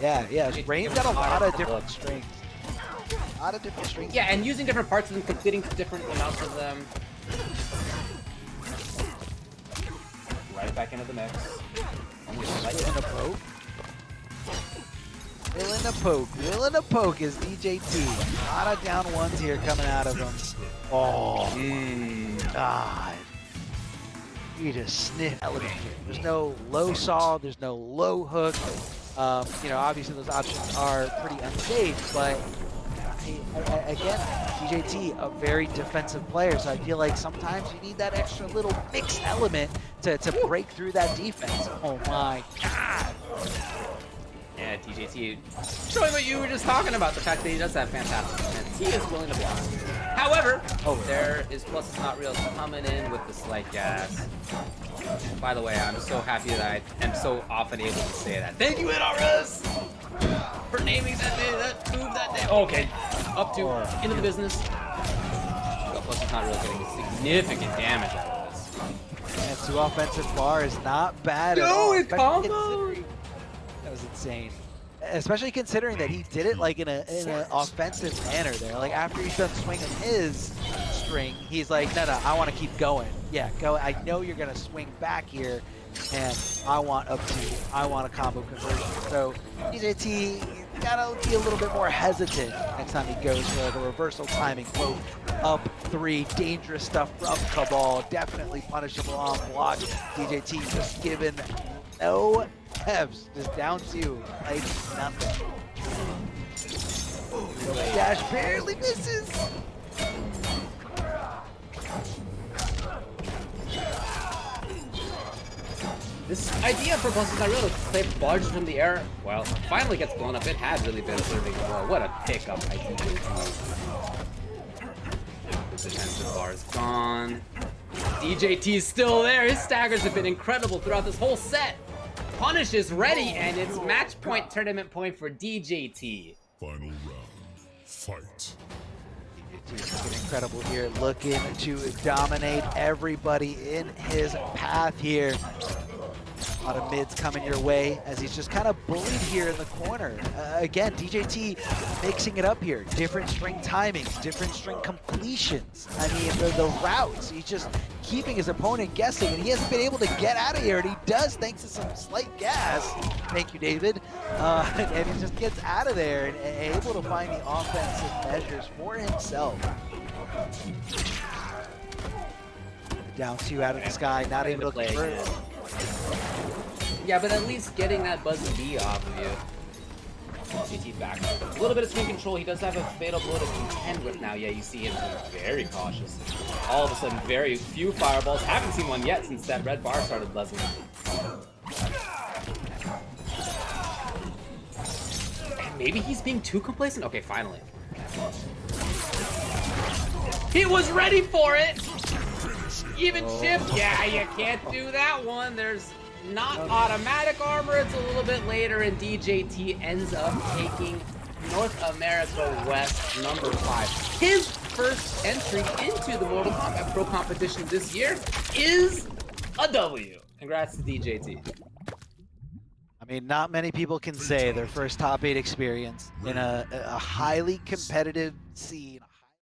Yeah, Rain's got a lot of different strings. A lot of different strings. Yeah, and using different parts of them, completing different amounts of them. Right back into the mix. Willing to poke. Willing to poke. Willing to poke is DjT. A lot of down ones here coming out of him. Oh, God. You just sniff element here. There's no low saw, there's no low hook. You know, obviously those options are pretty unsafe, but again, DjT, a very defensive player, so I feel like sometimes you need that extra little mix element to break through that defense. Oh my God. Yeah, DjT showing what you were just talking about, the fact that he does have fantastic defense. He is willing to block. However, there is Plusisnotreal coming in with the slight gas. By the way, I'm so happy that I am so often able to say that. Thank you, NRS, for naming that day, that move that day. Okay, up to, into the business. Plusisnotreal getting significant damage out of this. And 2 offensive bar is not bad at all. It comboed! That was insane. Especially considering that he did it like in an offensive manner there. Like after he's done swinging his string, he's like, no, I want to keep going. Yeah, go. I know you're gonna swing back here, and I want up to. I want a combo conversion. So DjT gotta be a little bit more hesitant next time he goes for like a reversal timing poke. Up 3, dangerous stuff from Kabal. Definitely punishable on block. DjT just given no Fs, just down 2, like nothing. Dash barely misses. This idea for Plusisnotreal to play barges from the air, well, finally gets blown up. It had really been serving well. What a pickup by DjT. The defensive bar is gone. DjT's still there. His staggers have been incredible throughout this whole set. Punish is ready, and it's match point, tournament point for DjT. Final round. Fight. DjT's looking incredible here, looking to dominate everybody in his path here. A lot of mids coming your way as he's just kind of bullied here in the corner. Again, DjT mixing it up here. Different string timings, different string completions. I mean, the routes, he's just keeping his opponent guessing, and he hasn't been able to get out of here, and he does thanks to some slight gas. Thank you, David. And he just gets out of there and able to find the offensive measures for himself. Down 2 out of the sky, not able to convert. Yeah, but at least getting that buzzy B off of you. DjT back. A little bit of screen control. He does have a fatal blow to contend with now. Yeah, you see him being very cautious. All of a sudden, very few fireballs. Haven't seen one yet since that red bar started buzzing. And maybe he's being too complacent? Okay, finally. He was ready for it! Even chip, yeah, you can't do that one. There's not automatic armor. It's a little bit later, and DjT ends up taking North America West number 5. His first entry into the Mortal Kombat Pro competition this year is a W. Congrats to DjT. I mean, not many people can say their first top 8 experience in a highly competitive scene.